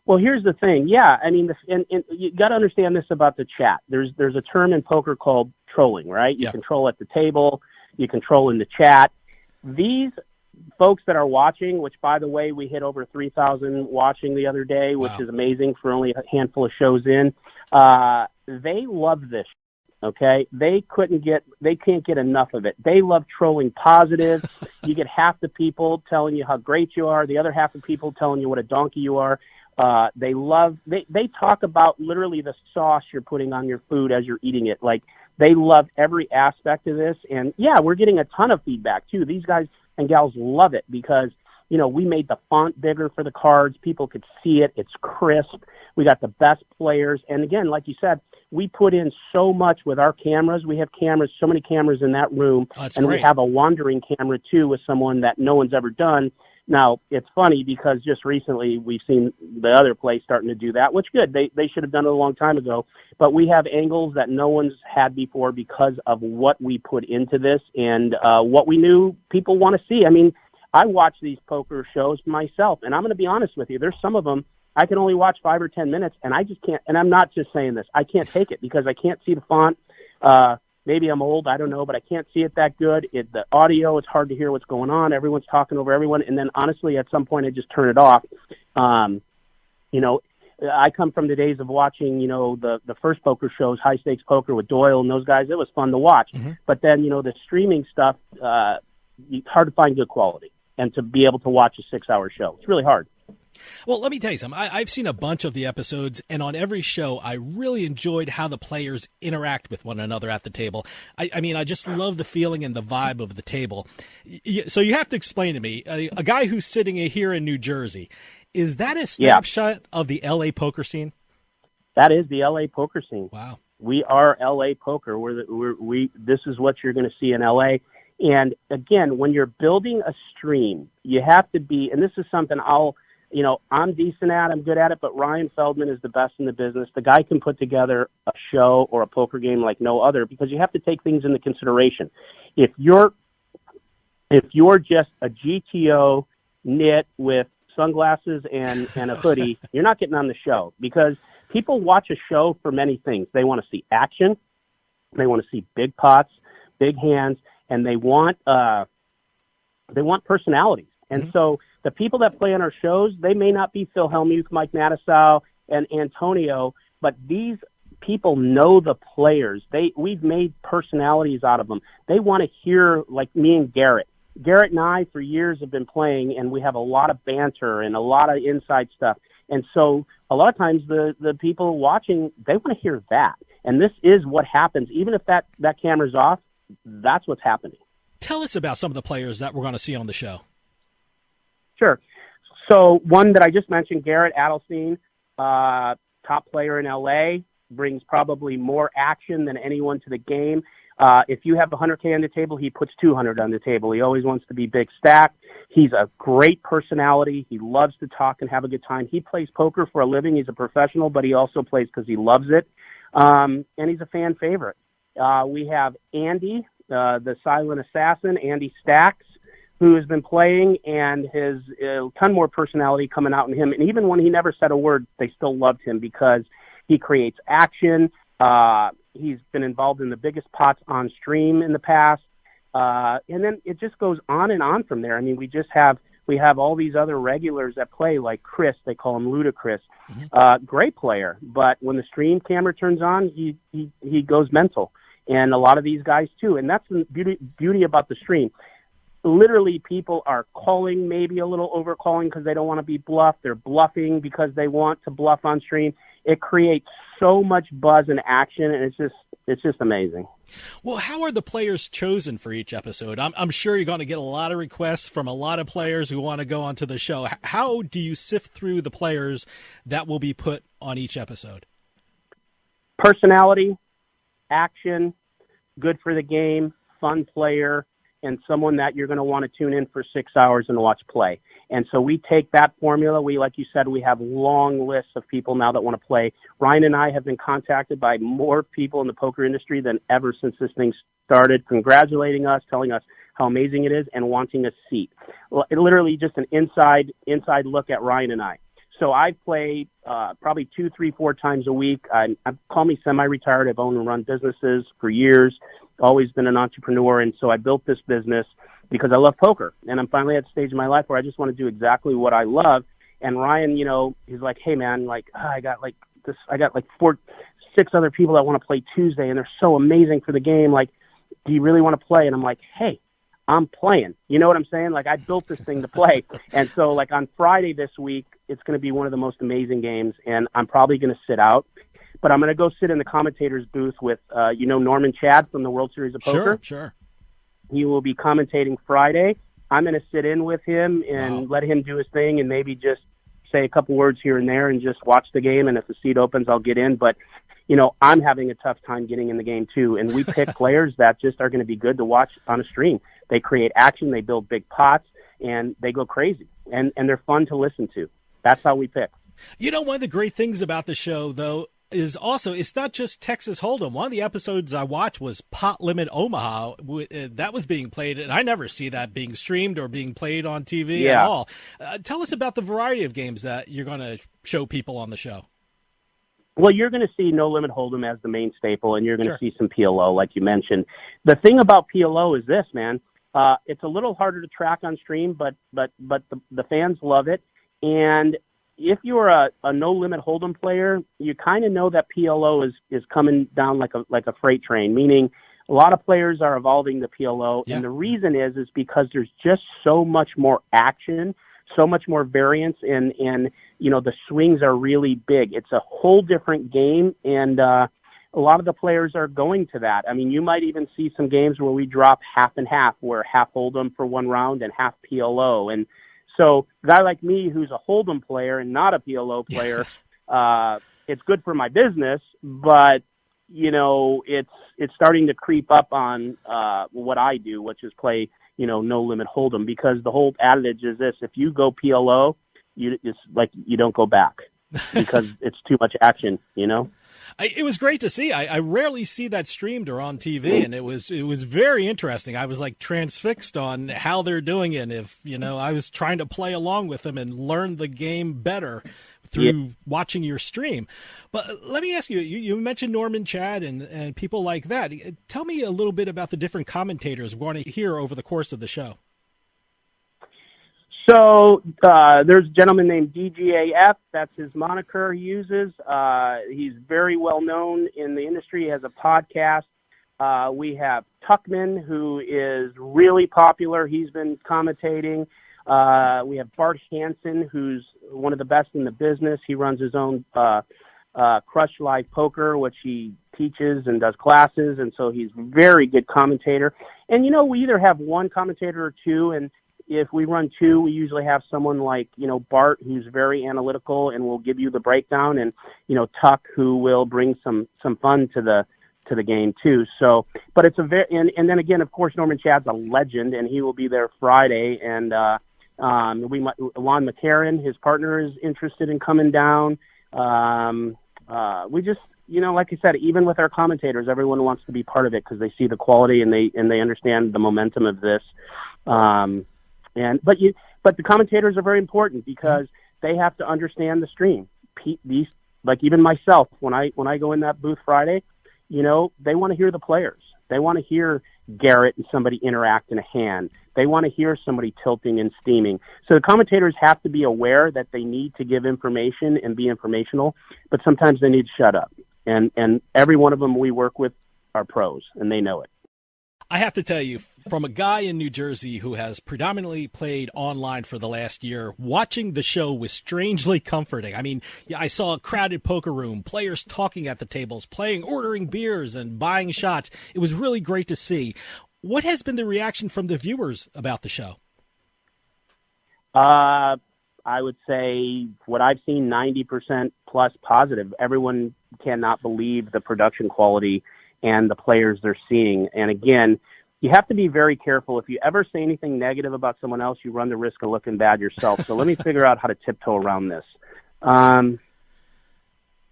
Well, here's the thing. Yeah, I mean, and you got to understand this about the chat. There's a term in poker called trolling, right? You control at the table, you control in the chat. These folks that are watching, which, by the way, we hit over 3,000 watching the other day, which is amazing for only a handful of shows in. They love this. Okay, they can't get enough of it. They love trolling positive. you get half the people telling you how great you are, the other half of people telling you what a donkey you are. They talk about literally the sauce you're putting on your food as you're eating it. Like, they love every aspect of this. And yeah, we're getting a ton of feedback too. These guys and gals love it because, we made the font bigger for the cards. People could see it. It's crisp. We got the best players. And again, like you said, we put in so much with our cameras. We have cameras, so many cameras in that room. Oh, and great. We have a wandering camera too with someone that no one's ever done. Now, it's funny because just recently we've seen the other place starting to do that, which good. They should have done it a long time ago. But we have angles that no one's had before because of what we put into this and what we knew people want to see. I mean, I watch these poker shows myself, and I'm going to be honest with you. There's some of them I can only watch 5 or 10 minutes, and I just can't. And I'm not just saying this. I can't take it because I can't see the font. Maybe I'm old, I don't know, but I can't see it that good. The audio, it's hard to hear what's going on. Everyone's talking over everyone. And then honestly, at some point, I just turn it off. I come from the days of watching, the first poker shows, High Stakes Poker with Doyle and those guys. It was fun to watch. Mm-hmm. But then, the streaming stuff, it's hard to find good quality and to be able to watch a 6-hour show. It's really hard. Well, let me tell you something. I've seen a bunch of the episodes, and on every show, I really enjoyed how the players interact with one another at the table. I just love the feeling and the vibe of the table. So you have to explain to me, a guy who's sitting here in New Jersey, is that a snapshot of the L.A. poker scene? That is the L.A. poker scene. Wow. We are L.A. poker. This is what you're going to see in L.A. And again, when you're building a stream, you have to be, and this is something I'm decent at, I'm good at it, but Ryan Feldman is the best in the business. The guy can put together a show or a poker game like no other because you have to take things into consideration. If you're just a GTO knit with sunglasses and a hoodie, you're not getting on the show because people watch a show for many things. They want to see action, they want to see big pots, big hands, and they want personalities. And so the people that play on our shows, they may not be Phil Hellmuth, Mike Nadeau, and Antonio, but these people know the players. We've made personalities out of them. They want to hear, like me and Garrett. Garrett and I, for years, have been playing, and we have a lot of banter and a lot of inside stuff. And so a lot of times the people watching, they want to hear that. And this is what happens. Even if that camera's off, that's what's happening. Tell us about some of the players that we're going to see on the show. Sure. So one that I just mentioned, Garrett Adelstein, top player in LA, brings probably more action than anyone to the game. If you have $100K on the table, he puts 200 on the table. He always wants to be big stack. He's a great personality. He loves to talk and have a good time. He plays poker for a living. He's a professional, but he also plays because he loves it. And he's a fan favorite. We have Andy, the silent assassin, Andy Stacks, who has been playing and has a ton more personality coming out in him. And even when he never said a word, they still loved him because he creates action. He's been involved in the biggest pots on stream in the past. And then it just goes on and on from there. I mean, we have all these other regulars that play, like Chris, they call him Ludacris. Mm-hmm. Great player. But when the stream camera turns on, he goes mental. And a lot of these guys too. And that's the beauty about the stream. Literally, people are calling, maybe a little over calling because they don't want to be bluffed. They're bluffing because they want to bluff on stream. It creates so much buzz and action, and it's just amazing. Well, how are the players chosen for each episode? I'm sure you're going to get a lot of requests from a lot of players who want to go onto the show. How do you sift through the players that will be put on each episode? Personality, action, good for the game, fun player, and someone that you're going to want to tune in for 6 hours and watch play. And so we take that formula. Like you said, we have long lists of people now that want to play. Ryan and I have been contacted by more people in the poker industry than ever since this thing started, congratulating us, telling us how amazing it is, and wanting a seat. Literally just an inside look at Ryan and I. So I play probably 2, 3, 4 times a week. I call me semi-retired. I've owned and run businesses for years, always been an entrepreneur. And so I built this business because I love poker. And I'm finally at the stage in my life where I just want to do exactly what I love. And Ryan, he's like, hey, man, I got 6 other people that want to play Tuesday, and they're so amazing for the game. Like, do you really want to play? And I'm like, hey, I'm playing. You know what I'm saying? Like, I built this thing to play. And so, like, on Friday this week, it's going to be one of the most amazing games, and I'm probably going to sit out. But I'm going to go sit in the commentator's booth with, Norman Chad from the World Series of Poker. Sure. He will be commentating Friday. I'm going to sit in with him and let him do his thing and maybe just say a couple words here and there and just watch the game. And if the seat opens, I'll get in. But, I'm having a tough time getting in the game too. And we pick players that just are going to be good to watch on a stream. They create action, they build big pots, and they go crazy. And they're fun to listen to. That's how we pick. One of the great things about the show, though, is also it's not just Texas Hold'em. One of the episodes I watched was Pot Limit Omaha. That was being played, and I never see that being streamed or being played on TV at all. Tell us about the variety of games that you're going to show people on the show. Well, you're going to see No Limit Hold'em as the main staple, and you're going to see some PLO, like you mentioned. The thing about PLO is this, man. It's a little harder to track on stream, but the fans love it. And if you're a No Limit Hold'em player, you kind of know that PLO is coming down like a freight train, meaning a lot of players are evolving to PLO. Yeah. And the reason is because there's just so much more action, so much more variance, and the swings are really big. It's a whole different game, and a lot of the players are going to that. I mean, you might even see some games where we drop half and half, where half Hold'em for one round and half PLO. And so a guy like me who's a Hold'em player and not a PLO player, it's good for my business, but, it's starting to creep up on what I do, which is play, No Limit Hold'em, because the whole adage is this: if you go PLO, it's like you don't go back because it's too much action, It was great to see. I rarely see that streamed or on TV, and it was very interesting. I was like transfixed on how they're doing it. If I was trying to play along with them and learn the game better through watching your stream. But let me ask you: you mentioned Norman Chad and people like that. Tell me a little bit about the different commentators we're going to hear over the course of the show. So there's a gentleman named DGAF. That's his moniker he uses. He's very well known in the industry. He has a podcast. We have Tuckman, who is really popular. He's been commentating. We have Bart Hansen, who's one of the best in the business. He runs his own Crush Live Poker, which he teaches and does classes, and so he's a very good commentator. And, we either have one commentator or two, and if we run two, we usually have someone like, Bart, who's very analytical and will give you the breakdown, and, Tuck, who will bring some fun to the game too. So, but it's and then again, of course, Norman Chad's a legend, and he will be there Friday. And Lon McCarran, his partner, is interested in coming down. We just, like I said, even with our commentators, everyone wants to be part of it because they see the quality and they understand the momentum of this. But the commentators are very important because they have to understand the stream. Like even myself, when I go in that booth Friday, they want to hear the players. They want to hear Garrett and somebody interact in a hand. They want to hear somebody tilting and steaming. So the commentators have to be aware that they need to give information and be informational, but sometimes they need to shut up. And every one of them we work with are pros, and they know it. I have to tell you, from a guy in New Jersey who has predominantly played online for the last year, watching the show was strangely comforting. I mean, I saw a crowded poker room, players talking at the tables, ordering beers and buying shots. It was really great to see. What has been the reaction from the viewers about the show? I would say what I've seen, 90% plus positive. Everyone cannot believe the production quality and the players they're seeing. And again, you have to be very careful. If you ever say anything negative about someone else, you run the risk of looking bad yourself. So let me figure out how to tiptoe around this.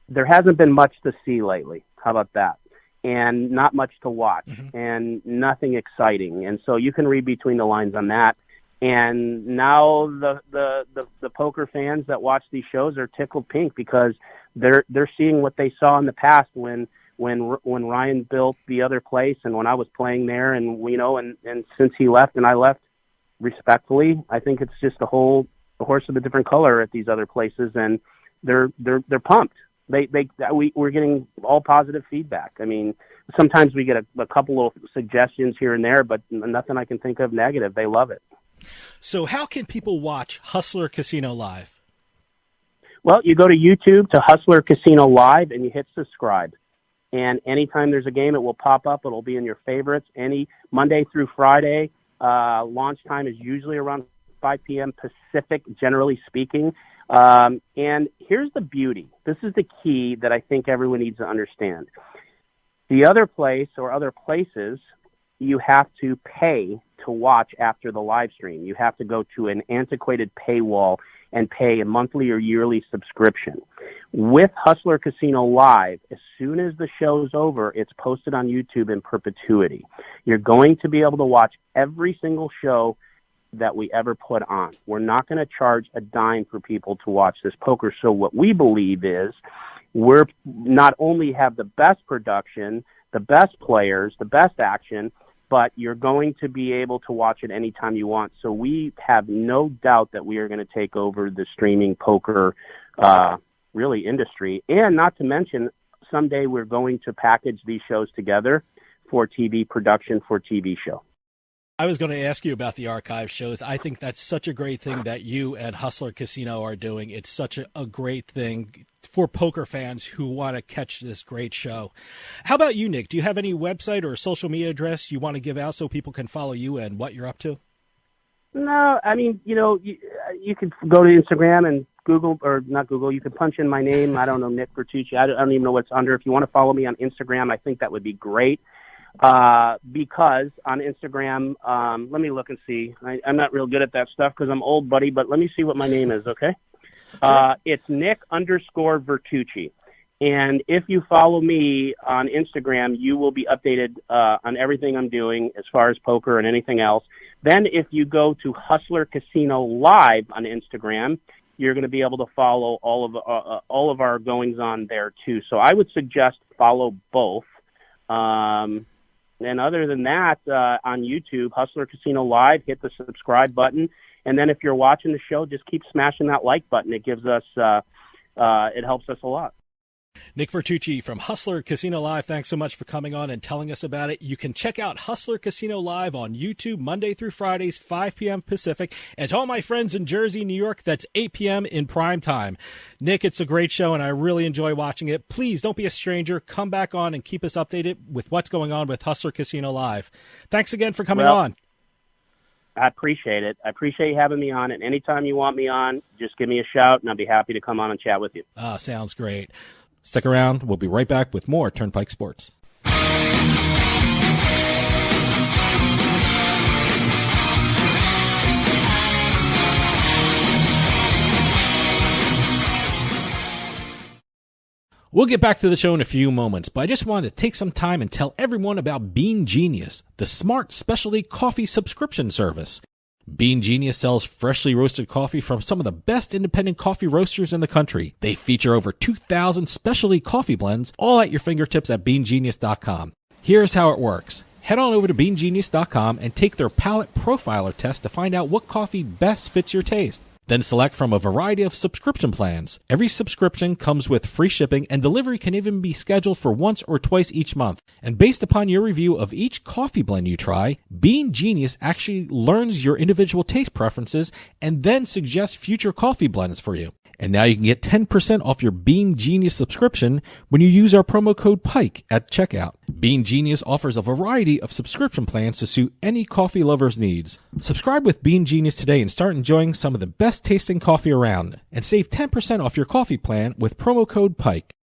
There hasn't been much to see lately. How about that? And not much to watch, and nothing exciting. And so you can read between the lines on that. And now the poker fans that watch these shows are tickled pink because they're seeing what they saw in the past when Ryan built the other place and when I was playing there, and and since he left and I left, respectfully, I think it's just a horse of a different color at these other places, and they're pumped. We're getting all positive feedback. I mean, sometimes we get a couple of suggestions here and there, but nothing I can think of negative. They love it. So how can people watch Hustler Casino Live? Well, you go to YouTube to Hustler Casino Live and you hit subscribe. And anytime there's a game, it will pop up. It'll be in your favorites. Any Monday through Friday, launch time is usually around 5 p.m. Pacific, generally speaking. And here's the beauty. This is the key that I think everyone needs to understand. The other place or other places, you have to pay to watch after the live stream. You have to go to an antiquated paywall and pay a monthly or yearly subscription. With Hustler Casino Live, as soon as the show's over, it's posted on YouTube in perpetuity. You're going to be able to watch every single show that we ever put on. We're not going to charge a dime for people to watch this poker show. What we believe is we're not only have the best production, the best players, the best action, but you're going to be able to watch it anytime you want. So we have no doubt that we are going to take over the streaming poker really industry. And not to mention, someday we're going to package these shows together for TV production for TV show. I was going to ask you about the archive shows. I think that's such a great thing that you and Hustler Casino are doing. It's such a great thing for poker fans who want to catch this great show. How about you, Nick? Do you have any website or a social media address you want to give out so people can follow you and what you're up to? No, I mean, you can go to Instagram and Google, or not Google, you can punch in my name. I don't know, Nick Vertucci. I don't even know what's under. If you want to follow me on Instagram, I think that would be great. Because on Instagram, let me look and see. I'm not real good at that stuff because I'm old, buddy, but let me see what my name is, okay? It's Nick_Vertucci. And if you follow me on Instagram, you will be updated on everything I'm doing as far as poker and anything else. Then if you go to Hustler Casino Live on Instagram, you're going to be able to follow all of our goings on there too. So I would suggest follow both. And other than that, on YouTube, Hustler Casino Live, hit the subscribe button. And then if you're watching the show, just keep smashing that like button. It gives us, it helps us a lot. Nick Vertucci from Hustler Casino Live, thanks so much for coming on and telling us about it. You can check out Hustler Casino Live on YouTube Monday through Fridays, 5 p.m. Pacific. And to all my friends in Jersey, New York, that's 8 p.m. in prime time. Nick, it's a great show, and I really enjoy watching it. Please don't be a stranger. Come back on and keep us updated with what's going on with Hustler Casino Live. Thanks again for coming on. I appreciate it. I appreciate you having me on. And anytime you want me on, just give me a shout, and I'll be happy to come on and chat with you. Sounds great. Stick around. We'll be right back with more Turnpike Sports. We'll get back to the show in a few moments, but I just wanted to take some time and tell everyone about Bean Genius, the smart specialty coffee subscription service. Bean Genius sells freshly roasted coffee from some of the best independent coffee roasters in the country. They feature over 2,000 specialty coffee blends, all at your fingertips at beangenius.com. Here's how it works. Head on over to beangenius.com and take their palate profiler test to find out what coffee best fits your taste. Then select from a variety of subscription plans. Every subscription comes with free shipping, and delivery can even be scheduled for once or twice each month. And based upon your review of each coffee blend you try, Bean Genius actually learns your individual taste preferences and then suggests future coffee blends for you. And now you can get 10% off your Bean Genius subscription when you use our promo code PIKE at checkout. Bean Genius offers a variety of subscription plans to suit any coffee lover's needs. Subscribe with Bean Genius today and start enjoying some of the best tasting coffee around. And save 10% off your coffee plan with promo code PIKE.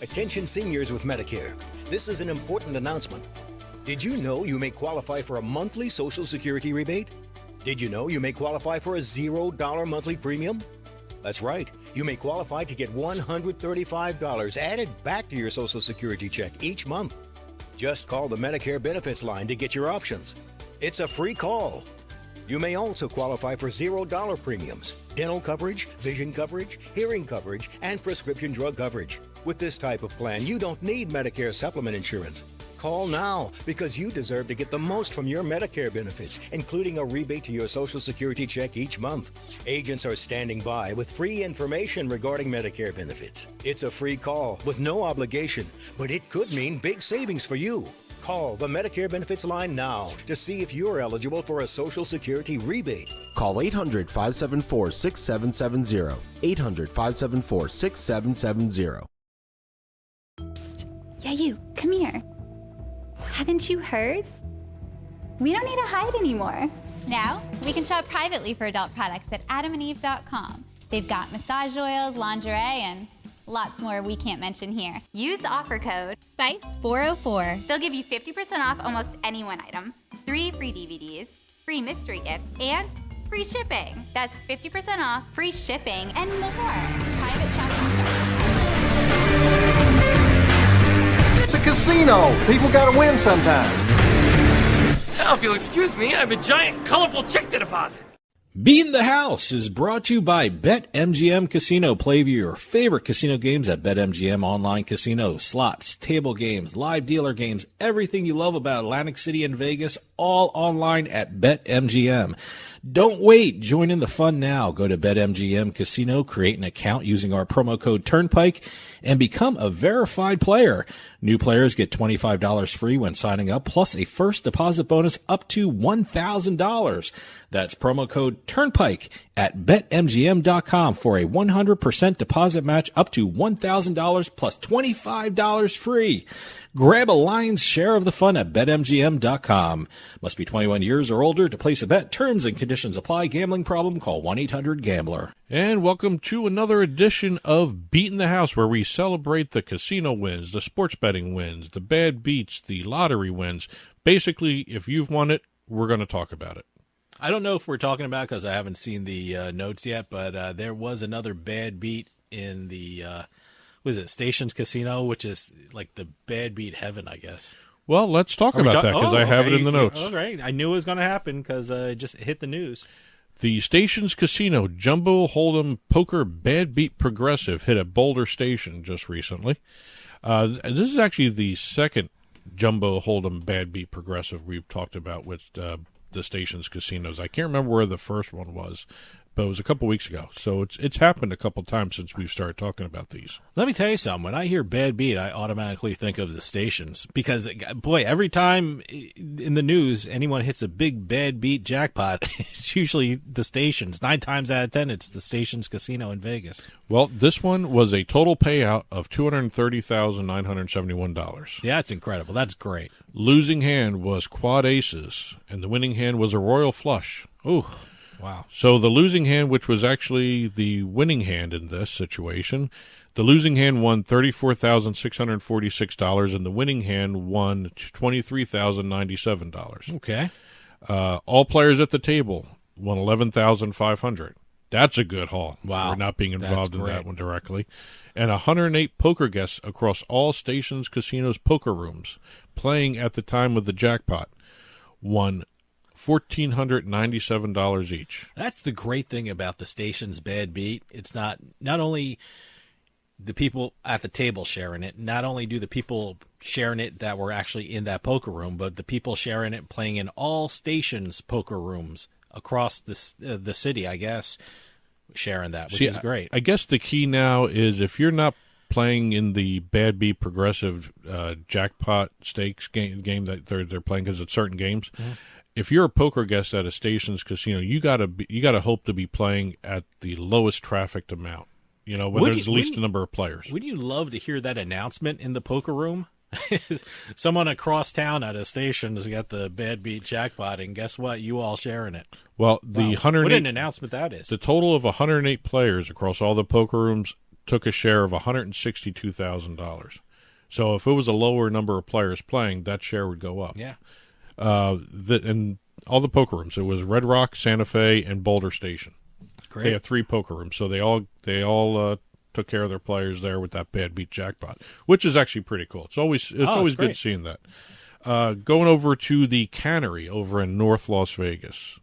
Attention seniors with Medicare. This is an important announcement. Did you know you may qualify for a monthly Social Security rebate? Did you know you may qualify for a $0 monthly premium? That's right. You may qualify to get $135 added back to your Social Security check each month. Just call the Medicare Benefits line to get your options. It's a free call. You may also qualify for $0 premiums, dental coverage, vision coverage, hearing coverage, and prescription drug coverage. With this type of plan, you don't need Medicare supplement insurance. Call now because you deserve to get the most from your Medicare benefits, including a rebate to your Social Security check each month. Agents are standing by with free information regarding Medicare benefits. It's a free call with no obligation, but it could mean big savings for you. Call the Medicare Benefits line now to see if you're eligible for a Social Security rebate. Call 800-574-6770. 800-574-6770. Psst. Yeah, you. Come here. Haven't you heard? We don't need to hide anymore. Now, we can shop privately for adult products at adamandeve.com. They've got massage oils, lingerie, and lots more we can't mention here. Use offer code SPICE404. They'll give you 50% off almost any one item, 3 free DVDs, free mystery gift, and free shipping. That's 50% off, free shipping, and more. Private shopping starts. It's a casino. People gotta win sometime. Now, if you'll excuse me, I have a giant, colorful check to deposit. Beatin The House is brought to you by BetMGM Casino. Play your favorite casino games at BetMGM Online Casino. Slots, table games, live dealer games, everything you love about Atlantic City and Vegas, all online at BetMGM. Don't wait. Join in the fun now. Go to BetMGM Casino, create an account using our promo code Turnpike, and become a verified player. New players get $25 free when signing up, plus a first deposit bonus up to $1,000. That's promo code Turnpike at BetMGM.com for a 100% deposit match up to $1,000 plus $25 free. Grab a lion's share of the fun at BetMGM.com. Must be 21 years or older to place a bet. Terms and conditions apply. Gambling problem? Call 1-800-GAMBLER. And welcome to another edition of Beatin the House, where we celebrate the casino wins, the sports betting wins, the bad beats, the lottery wins. Basically, if you've won it, we're going to talk about it. I don't know if we're talking about because I haven't seen the notes yet, but there was another bad beat in the Stations Casino, which is like the bad beat heaven, I guess. Well, let's talk about that because I have it in the notes. All right. I knew it was going to happen because it just hit the news. The Stations Casino Jumbo Hold'em Poker Bad Beat Progressive hit at Boulder Station just recently. This is actually the second Jumbo Hold'em Bad Beat Progressive we've talked about with the Stations Casinos. I can't remember where the first one was, but it was a couple weeks ago. So it's happened a couple times since we've started talking about these. Let me tell you something. When I hear bad beat, I automatically think of the Stations because, boy, every time in the news anyone hits a big bad beat jackpot, it's usually the Stations. 9 times out of 10, it's the Stations Casino in Vegas. Well, this one was a total payout of $230,971. Yeah, that's incredible. That's great. Losing hand was quad aces, and the winning hand was a royal flush. Ooh. Wow. So the losing hand, which was actually the winning hand in this situation, the losing hand won $34,646, and the winning hand won $23,097. Okay. All players at the table won $11,500. That's a good haul. Wow. For not being involved in that one directly. And 108 poker guests across all Stations Casinos poker rooms playing at the time of the jackpot won $1,497 each. That's the great thing about the Stations bad beat. It's not only the people at the table sharing it, not only do the people sharing it that were actually in that poker room, but the people sharing it playing in all Stations poker rooms across the city, I guess, sharing that, which is great. I guess the key now is if you're not playing in the bad beat progressive jackpot stakes game that they're playing because it's certain games. Mm-hmm. If you're a poker guest at a Stations Casino, you gotta hope to be playing at the lowest trafficked amount. You know, when there's the least number of players. Would you love to hear that announcement in the poker room? Someone across town at a Stations got the bad beat jackpot, and guess what? You all sharing it. Well, the 108, what an announcement that is. The total of 108 players across all the poker rooms took a share of $162,000. So if it was a lower number of players playing, that share would go up. Yeah. And all the poker rooms. It was Red Rock, Santa Fe, and Boulder Station. Great. They have 3 poker rooms, so they all took care of their players there with that bad beat jackpot, which is actually pretty cool. It's always good seeing that. Going over to the Cannery over in North Las Vegas.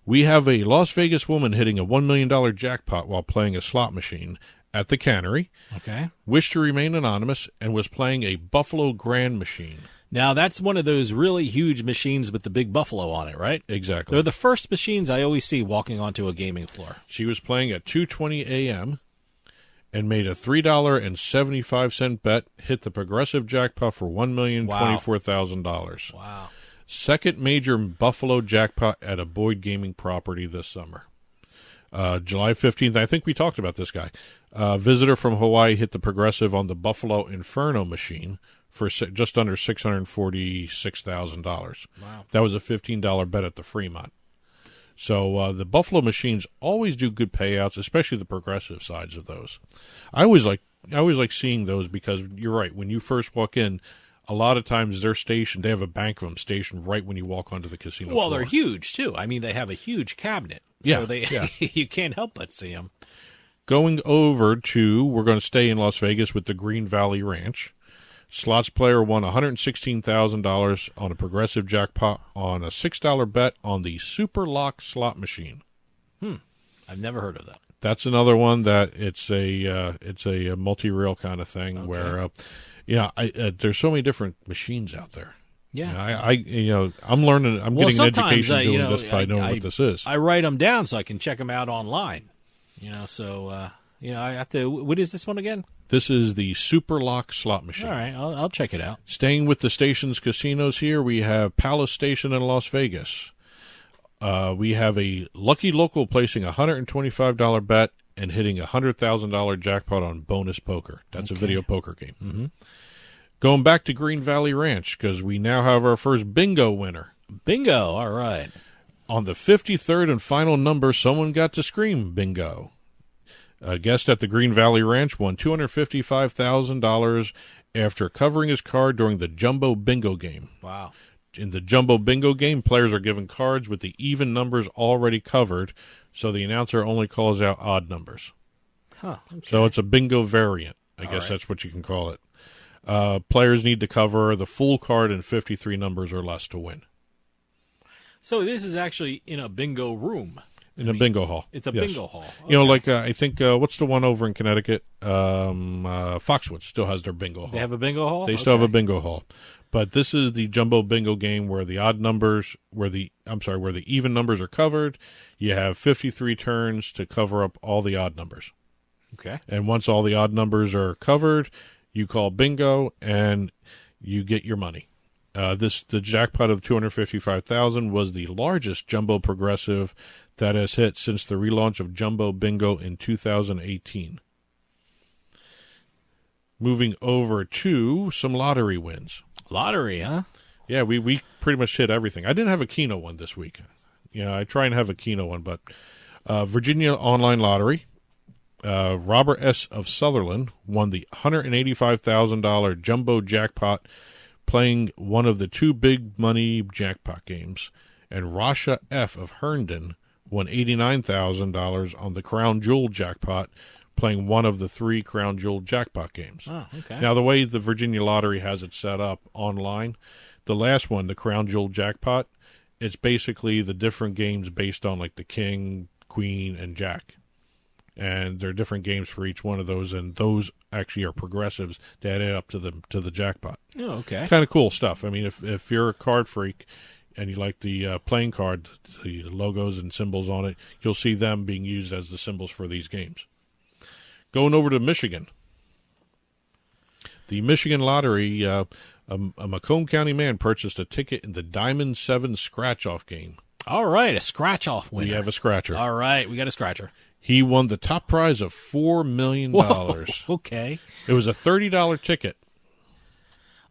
We have a Las Vegas woman hitting a $1 million jackpot while playing a slot machine at the Cannery. Okay. Wished to remain anonymous and was playing a Buffalo Grand machine. Now, that's one of those really huge machines with the big buffalo on it, right? Exactly. They're the first machines I always see walking onto a gaming floor. She was playing at 2:20 a.m. and made a $3.75 bet, hit the progressive jackpot for $1,024,000. Wow. Second major Buffalo jackpot at a Boyd Gaming property this summer. July 15th, I think we talked about this guy. Visitor from Hawaii hit the progressive on the Buffalo Inferno machine for just under $646,000. Wow. That was a $15 bet at the Fremont. So the Buffalo machines always do good payouts, especially the progressive sides of those. I always like seeing those because you're right. When you first walk in, a lot of times they're stationed. They have a bank of them stationed right when you walk onto the casino floor. Well, they're huge too. I mean, they have a huge cabinet. Yeah, so you can't help but see them. Going over to, we're going to stay in Las Vegas with the Green Valley Ranch. Slots player won $116,000 on a progressive jackpot on a $6 bet on the Super Lock slot machine. I've never heard of that. That's another one that it's a multi-reel kind of thing where, there's so many different machines out there. Yeah, I'm learning. I'm getting an education doing this by knowing what this is. I write them down so I can check them out online. I have to. What is this one again? This is the Super Lock slot machine. All right, I'll check it out. Staying with the station's casinos here, we have Palace Station in Las Vegas. We have a lucky local placing a $125 bet and hitting a $100,000 jackpot on bonus poker. That's a video poker game. Mm-hmm. Going back to Green Valley Ranch because we now have our first bingo winner. Bingo, all right. On the 53rd and final number, someone got to scream bingo. A guest at the Green Valley Ranch won $255,000 after covering his card during the Jumbo Bingo game. Wow. In the Jumbo Bingo game, players are given cards with the even numbers already covered, so the announcer only calls out odd numbers. Huh. Okay. So it's a bingo variant. I guess that's what you can call it. Players need to cover the full card in 53 numbers or less to win. So this is actually in a bingo room. A bingo hall. It's a bingo hall. Okay. I think, what's the one over in Connecticut? Foxwoods still has their bingo hall. They have a bingo hall? They still have a bingo hall. But this is the Jumbo Bingo game where the odd numbers, where the even numbers are covered. You have 53 turns to cover up all the odd numbers. Okay. And once all the odd numbers are covered, you call bingo and you get your money. The jackpot of $255,000 was the largest Jumbo progressive that has hit since the relaunch of Jumbo Bingo in 2018. Moving over to some lottery wins. Lottery, huh? Yeah, we pretty much hit everything. I didn't have a Keno one this week. I try and have a Keno one, but Virginia Online Lottery, Robert S. of Sutherland won the $185,000 Jumbo jackpot playing one of the 2 big money jackpot games, and Rasha F. of Herndon won $89,000 on the Crown Jewel jackpot playing one of the 3 Crown Jewel jackpot games. Oh, okay. Now, the way the Virginia Lottery has it set up online, the last one, the Crown Jewel jackpot, it's basically the different games based on like the King, Queen, and Jack. And there are different games for each one of those, and those actually are progressives that add up to the jackpot. Oh, okay. Kind of cool stuff. I mean, if you're a card freak and you like the playing card, the logos and symbols on it, you'll see them being used as the symbols for these games. Going over to Michigan. The Michigan Lottery, a Macomb County man purchased a ticket in the Diamond 7 scratch-off game. All right, a scratch-off winner. We have a scratcher. All right, we got a scratcher. He won the top prize of $4 million. Whoa, okay. It was a $30 ticket.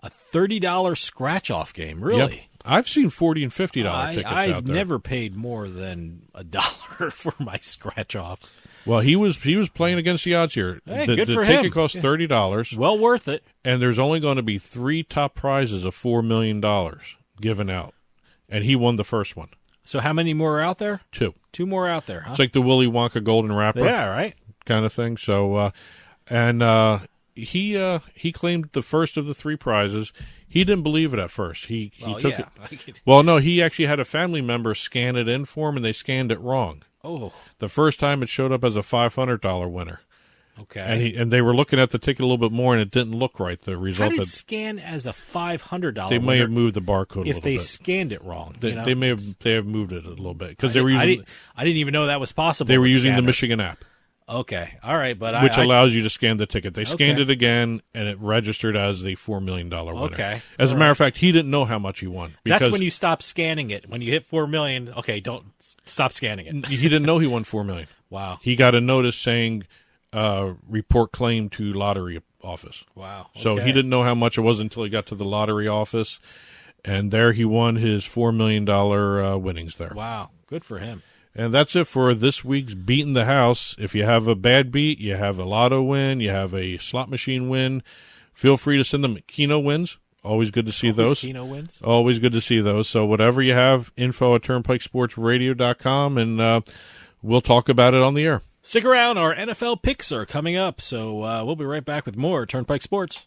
A $30 scratch-off game, really? Yep. I've seen $40 and $50 tickets out there. I've never paid more than $1 for my scratch-offs. Well, he was playing against the odds here. Hey, the good for ticket him. cost $30. Well worth it. And there's only going to be 3 top prizes of $4 million given out. And he won the first one. So how many more are out there? 2. 2 more out there, huh? It's like the Willy Wonka golden wrapper. Yeah, right. Kind of thing. So, he claimed the first of the 3 prizes. He didn't believe it at first. He took it. Well, no, he actually had a family member scan it in for him, and they scanned it wrong. Oh. The first time it showed up as a $500 winner. Okay. And they were looking at the ticket a little bit more, and it didn't look right. The result. How did it scan as a $500? They may have moved the barcode a little bit. If they scanned it wrong. They may have moved it a little bit because they were using. I didn't even know that was possible. They were using scanners. the Michigan app. Okay, all right, but which allows you to scan the ticket. They scanned it again, and it registered as the $4 million winner. Okay. As a matter of fact, he didn't know how much he won. That's when you stop scanning it. When you hit $4 million, okay, don't stop scanning it. He didn't know he won $4 million. Wow. He got a notice saying, report claim to lottery office. Wow. Okay. So he didn't know how much it was until he got to the lottery office, and there he won his $4 million winnings there. Wow. Good for him. And that's it for this week's Beatin the House. If you have a bad beat, you have a lotto win, you have a slot machine win, feel free to send them Keno wins. Always good to see those. Keno wins? Always good to see those. So whatever you have, info@turnpikesportsradio.com, and we'll talk about it on the air. Stick around. Our NFL picks are coming up, so we'll be right back with more Turnpike Sports.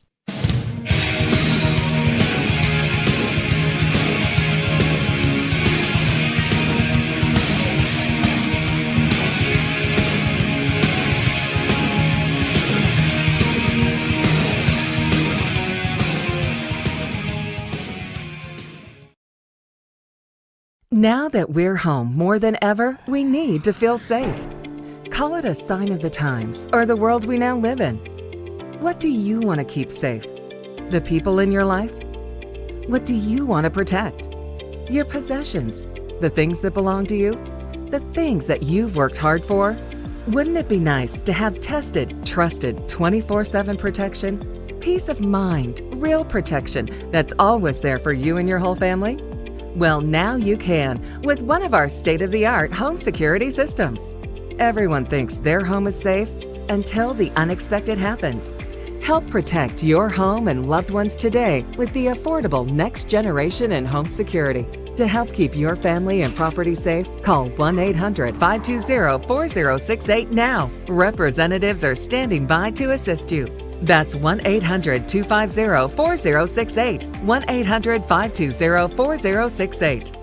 Now that we're home more than ever, we need to feel safe. Call it a sign of the times or the world we now live in. What do you want to keep safe? The people in your life? What do you want to protect? Your possessions, the things that belong to you, the things that you've worked hard for. Wouldn't it be nice to have tested, trusted 24/7 protection? Peace of mind, real protection that's always there for you and your whole family? Well, now you can with one of our state-of-the-art home security systems. Everyone thinks their home is safe until the unexpected happens. Help protect your home and loved ones today with the affordable next generation in home security. To help keep your family and property safe, call 1-800-520-4068 now. Representatives are standing by to assist you. That's 1-800-250-4068. 1-800-520-4068.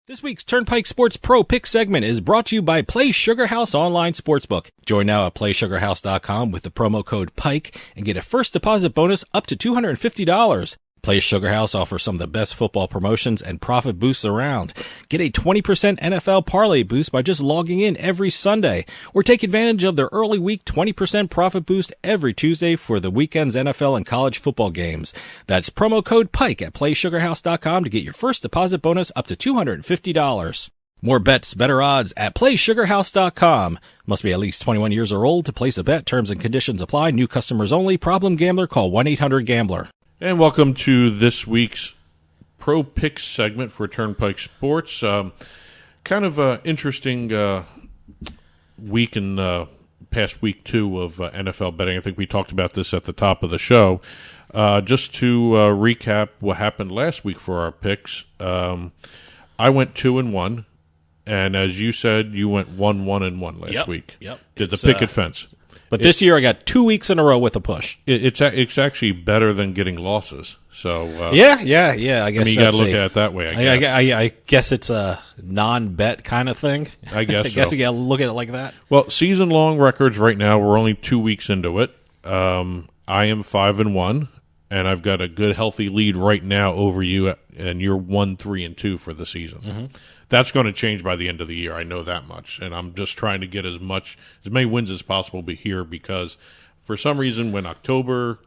This week's Turnpike Sports Pro Pick segment is brought to you by Play Sugar House Online Sportsbook. Join now at PlaySugarHouse.com with the promo code PIKE and get a first deposit bonus up to $250. Play Sugar House offers some of the best football promotions and profit boosts around. Get a 20% NFL parlay boost by just logging in every Sunday, or take advantage of their early week 20% profit boost every Tuesday for the weekend's NFL and college football games. That's promo code PIKE at PlaySugarHouse.com to get your first deposit bonus up to $250. More bets, better odds at PlaySugarHouse.com. Must be at least 21 years or old to place a bet. Terms and conditions apply. New customers only. Problem gambler. Call 1-800-GAMBLER. And welcome to this week's Pro Picks segment for Turnpike Sports. Kind of an interesting week in past week 2 of NFL betting. I think we talked about this at the top of the show. Just to recap what happened last week for our picks, I went 2-1, and as you said, you went 1-1-1 last week. Yep. Did the picket fence. But this year I got 2 weeks in a row with a push. It's actually better than getting losses. So yeah. I guess you got to look at it that way. I guess it's a non-bet kind of thing. I guess. I guess you got to look at it like that. Well, season-long records right now. We're only 2 weeks into it. I am 5-1, and I've got a good, healthy lead right now over you, and you're 1-3-2 for the season. Mm-hmm. That's going to change by the end of the year. I know that much, and I'm just trying to get as many wins as possible here because for some reason when October,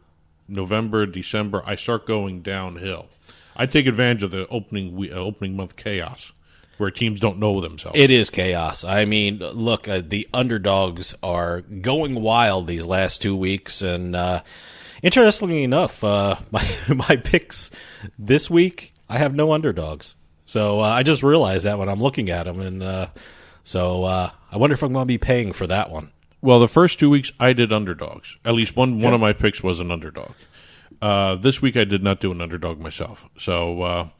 November, December, I start going downhill. I take advantage of the opening month chaos where teams don't know themselves. It is chaos. I mean, look, the underdogs are going wild these last 2 weeks, and Interestingly enough, my picks this week, I have no underdogs. So I just realized that when I'm looking at them, and so I wonder if I'm going to be paying for that one. Well, the first 2 weeks I did underdogs. At least one of my picks was an underdog. This week I did not do an underdog myself. So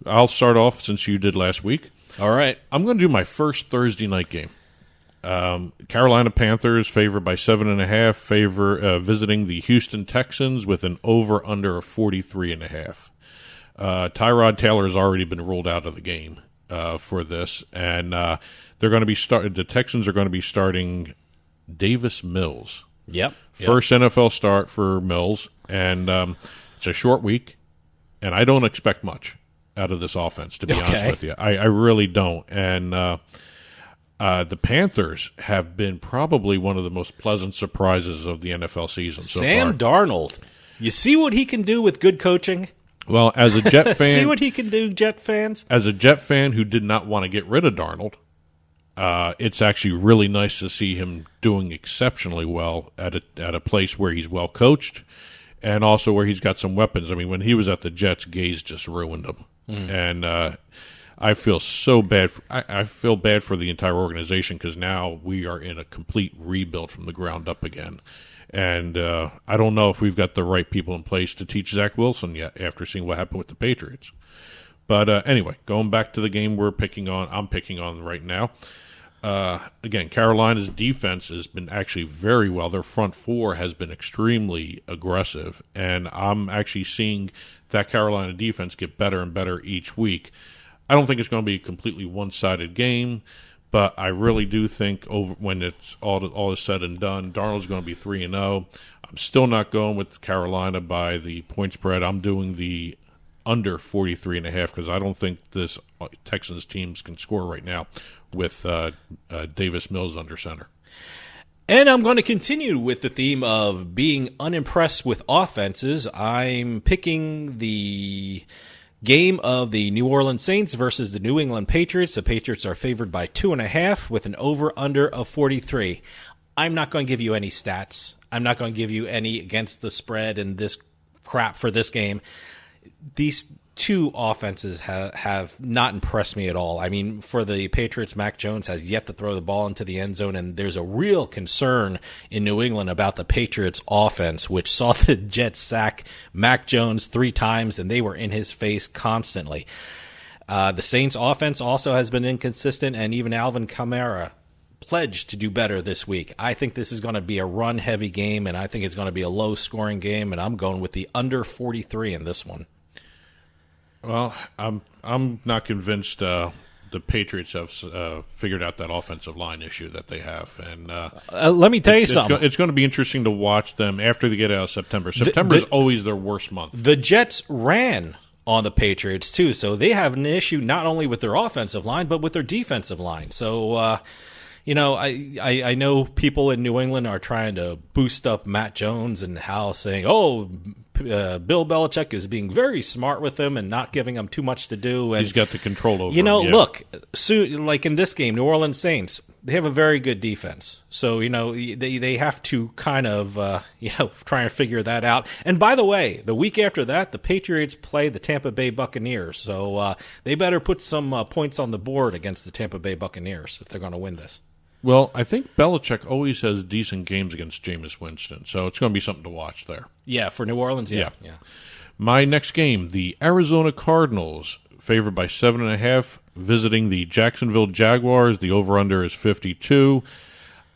I'll start off since you did last week. All right. I'm going to do my first Thursday night game. Carolina Panthers favored by 7.5, visiting the Houston Texans with an over-under of 43.5. Tyrod Taylor has already been ruled out of the game for this, and they're going to be the Texans are going to be starting Davis Mills. Yep. First NFL start for Mills, and it's a short week, and I don't expect much out of this offense, to be honest with you. I really don't. And the Panthers have been probably one of the most pleasant surprises of the NFL season so far. Sam Darnold. You see what he can do with good coaching? Well, as a Jet fan... See what he can do, Jet fans? As a Jet fan who did not want to get rid of Darnold, it's actually really nice to see him doing exceptionally well at a place where he's well coached and also where he's got some weapons. I mean, when he was at the Jets, Gase just ruined him. And I feel so bad. I feel bad for the entire organization because now we are in a complete rebuild from the ground up again. And I don't know if we've got the right people in place to teach Zach Wilson yet after seeing what happened with the Patriots. But anyway, going back to the game I'm picking on right now. Again, Carolina's defense has been actually very well. Their front four has been extremely aggressive, and I'm actually seeing that Carolina defense get better and better each week. I don't think it's going to be a completely one-sided game, but I really do think when it's all is said and done, Darnold's going to be 3-0. I'm still not going with Carolina by the point spread. I'm doing the under 43.5 because I don't think this Texans teams can score right now with Davis Mills under center. And I'm going to continue with the theme of being unimpressed with offenses. I'm picking the game of the New Orleans Saints versus the New England Patriots. The Patriots are favored by 2.5 with an over-under of 43. I'm not going to give you any stats. I'm not going to give you any against the spread and this crap for this game. These two offenses have not impressed me at all. I mean, for the Patriots, Mac Jones has yet to throw the ball into the end zone, and there's a real concern in New England about the Patriots offense, which saw the Jets sack Mac Jones 3 times, and they were in his face constantly. The Saints offense also has been inconsistent, and even Alvin Kamara pledged to do better this week. I think this is going to be a run-heavy game, and I think it's going to be a low-scoring game, and I'm going with the under 43 in this one. Well, I'm not convinced the Patriots have figured out that offensive line issue that they have. And let me tell you something. It's going to be interesting to watch them after they get out of September. September is always their worst month. The Jets ran on the Patriots, too, so they have an issue not only with their offensive line, but with their defensive line. So, I know people in New England are trying to boost up Matt Jones and how saying, Bill Belichick is being very smart with him and not giving him too much to do. And he's got the control over him. Look, like in this game, New Orleans Saints, they have a very good defense. So, they have to kind of, try and figure that out. And by the way, the week after that, the Patriots play the Tampa Bay Buccaneers. So they better put some points on the board against the Tampa Bay Buccaneers if they're going to win this. Well, I think Belichick always has decent games against Jameis Winston, so it's going to be something to watch there. Yeah, for New Orleans, yeah. My next game, the Arizona Cardinals, favored by 7.5, visiting the Jacksonville Jaguars. The over-under is 52.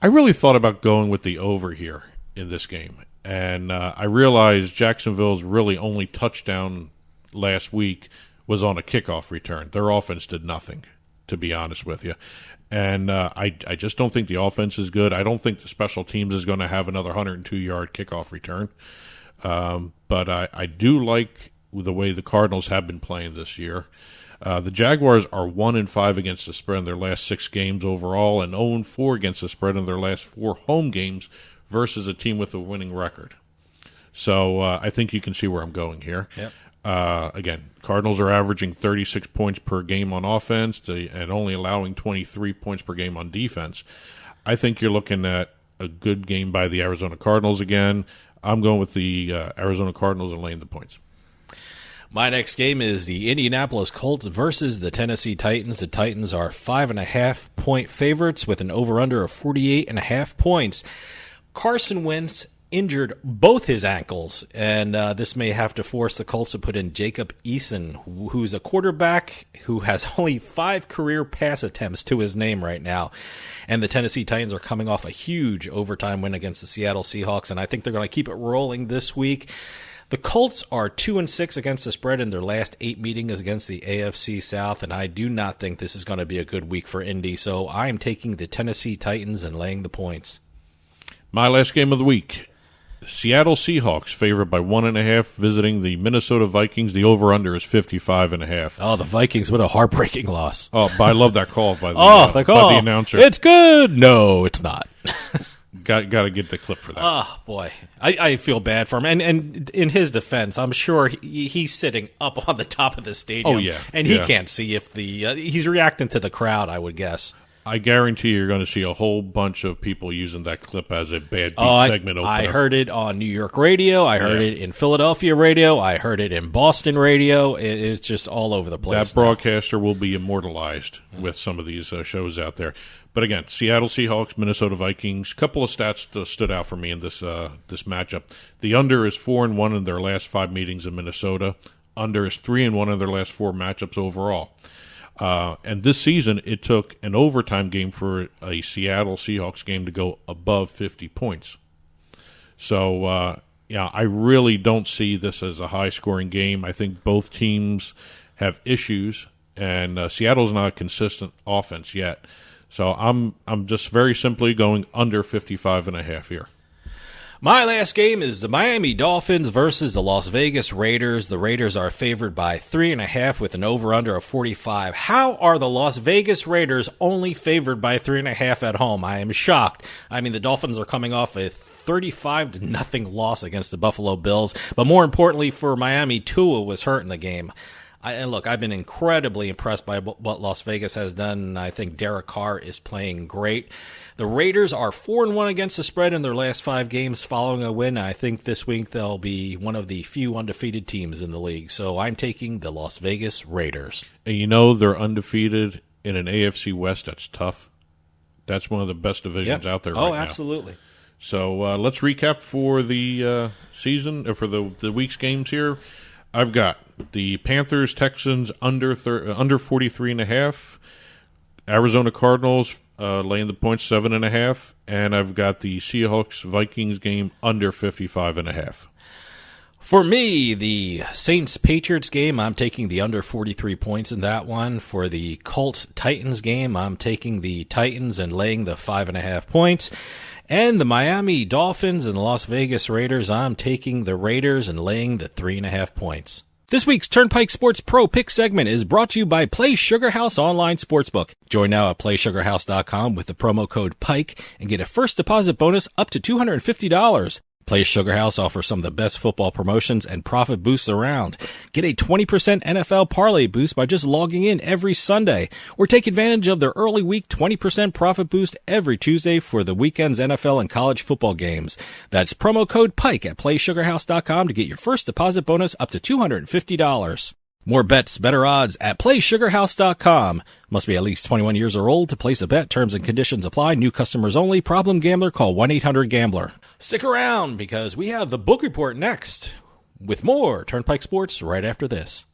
I really thought about going with the over here in this game, and I realized Jacksonville's really only touchdown last week was on a kickoff return. Their offense did nothing, to be honest with you. And I just don't think the offense is good. I don't think the special teams is going to have another 102-yard kickoff return. But I do like the way the Cardinals have been playing this year. The Jaguars are 1-5 against the spread in their last 6 games overall and 0-4 against the spread in their last 4 home games versus a team with a winning record. So I think you can see where I'm going here. Yep. Again, Cardinals are averaging 36 points per game on offense and only allowing 23 points per game on defense. I think you're looking at a good game by the Arizona Cardinals again. I'm going with the Arizona Cardinals and laying the points. My next game is the Indianapolis Colts versus the Tennessee Titans. The Titans are 5.5-point favorites with an over-under of 48.5 points. Carson Wentz injured both his ankles, and this may have to force the Colts to put in Jacob Eason, who's a quarterback who has only 5 career pass attempts to his name right now. And the Tennessee Titans are coming off a huge overtime win against the Seattle Seahawks, and I think they're going to keep it rolling this week. The Colts are 2-6 against the spread in their last 8 meetings against the AFC South, and I do not think this is going to be a good week for Indy, so I am taking the Tennessee Titans and laying the points. My last game of the week, Seattle Seahawks favored by 1.5 visiting the Minnesota Vikings. The over-under is 55.5. Oh, the Vikings, what a heartbreaking loss. Oh, but I love that call by the, the call. By the announcer. It's good. No, it's not. Got to get the clip for that. Oh, boy. I feel bad for him. And in his defense, I'm sure he's sitting up on the top of the stadium. Oh, yeah. And he can't see if he's reacting to the crowd, I would guess. I guarantee you're going to see a whole bunch of people using that clip as a bad beat segment opener. I heard it on New York radio. I heard it in Philadelphia radio. I heard it in Boston radio. It's just all over the place. That broadcaster will be immortalized with some of these shows out there. But again, Seattle Seahawks, Minnesota Vikings. Couple of stats stood out for me in this matchup. The under is 4-1 in their last 5 meetings in Minnesota. Under is 3-1 in their last 4 matchups overall. And this season, it took an overtime game for a Seattle Seahawks game to go above 50 points. So, I really don't see this as a high-scoring game. I think both teams have issues, and Seattle's not a consistent offense yet. So I'm just very simply going under 55.5 here. My last game is the Miami Dolphins versus the Las Vegas Raiders. The Raiders are favored by 3.5 with an over-under of 45. How are the Las Vegas Raiders only favored by 3.5 at home? I am shocked. I mean, the Dolphins are coming off a 35-0 loss against the Buffalo Bills. But more importantly for Miami, Tua was hurt in the game. And look, I've been incredibly impressed by what Las Vegas has done. I think Derek Carr is playing great. The Raiders are 4-1 against the spread in their last 5 games following a win. I think this week they'll be one of the few undefeated teams in the league. So I'm taking the Las Vegas Raiders. And they're undefeated in an AFC West that's tough. That's one of the best divisions out there right now. Oh, absolutely. So let's recap for the season, or for the week's games here. I've got the Panthers, Texans under 43.5. Arizona Cardinals laying the points 7.5, and I've got the Seahawks Vikings game under 55.5. For me, the Saints-Patriots game, I'm taking the under 43 points in that one. For the Colts-Titans game, I'm taking the Titans and laying the 5.5 points. And the Miami Dolphins and the Las Vegas Raiders, I'm taking the Raiders and laying the 3.5 points. This week's Turnpike Sports Pro Pick segment is brought to you by Play Sugar House Online Sportsbook. Join now at PlaySugarHouse.com with the promo code PIKE and get a first deposit bonus up to $250. Play Sugar House offers some of the best football promotions and profit boosts around. Get a 20% NFL parlay boost by just logging in every Sunday, or take advantage of their early week 20% profit boost every Tuesday for the weekend's NFL and college football games. That's promo code PIKE at PlaySugarHouse.com to get your first deposit bonus up to $250. More bets, better odds at PlaySugarHouse.com. Must be at least 21 years or old to place a bet. Terms and conditions apply. New customers only. Problem gambler? Call 1-800-GAMBLER. Stick around because we have the book report next with more Turnpike Sports right after this.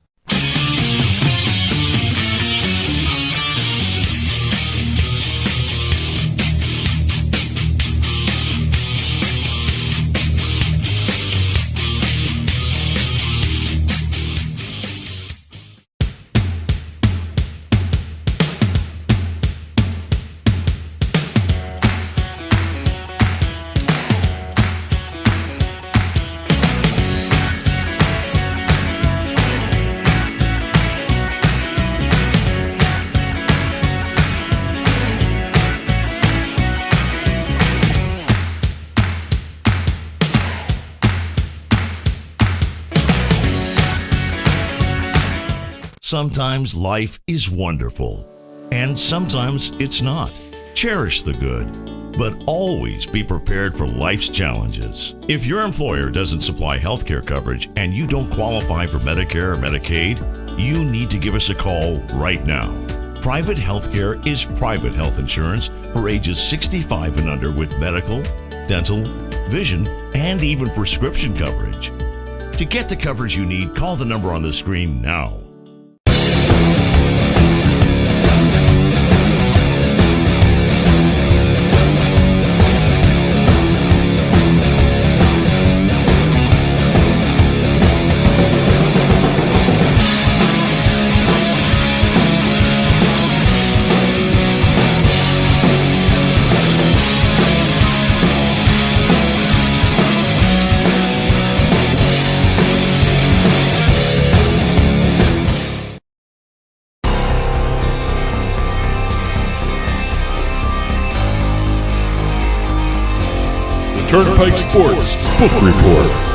Sometimes life is wonderful, and sometimes it's not. Cherish the good. but always be prepared for life's challenges. If your employer doesn't supply health care coverage and you don't qualify for Medicare or Medicaid, you need to give us a call right now. Private health care is private health insurance for ages 65 and under with medical, dental, vision, and even prescription coverage. To get the coverage you need, call the number on the screen now. Turnpike Sports Book Report.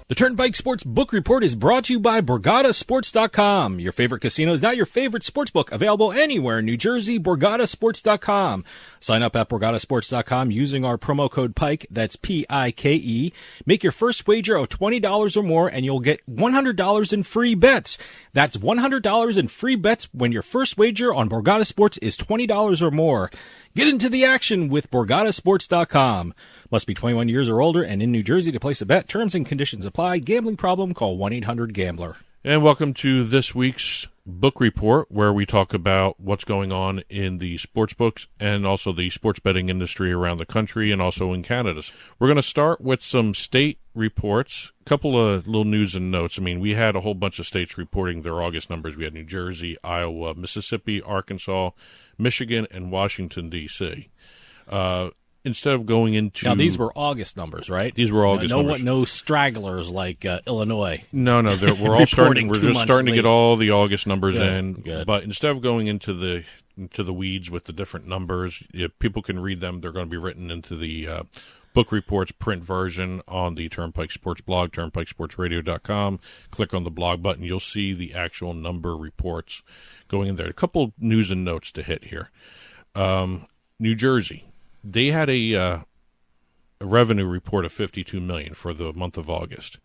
The Turnpike Sports Book Report is brought to you by BorgataSports.com. Your favorite casino is now your favorite sportsbook. Available anywhere in New Jersey, BorgataSports.com. Sign up at BorgataSports.com using our promo code PIKE, that's P-I-K-E. Make your first wager of $20 or more and you'll get $100 in free bets. That's $100 in free bets when your first wager on Borgata Sports is $20 or more. Get into the action with BorgataSports.com. Must be 21 years or older and in New Jersey to place a bet. Terms and conditions apply. Gambling problem? Call 1-800-GAMBLER. And welcome to this week's book report, where we talk about what's going on in the sports books and also the sports betting industry around the country and also in Canada. We're going to start with some state reports, a couple of little news and notes. I mean, we had a whole bunch of states reporting their August numbers. We had New Jersey, Iowa, Mississippi, Arkansas, Michigan, and Washington, D.C. Instead of going into... Now, these were August numbers, right? These were August numbers. No stragglers like Illinois. No, we're all starting. We're just starting to get all the August numbers in. Good. But instead of going into the weeds with the different numbers, if people can read them. They're going to be written into the book reports print version on the Turnpike Sports blog, turnpikesportsradio.com. Click on the blog button. You'll see the actual number reports going in there. A couple news and notes to hit here. New Jersey. They had a revenue report of $52 million for the month of August.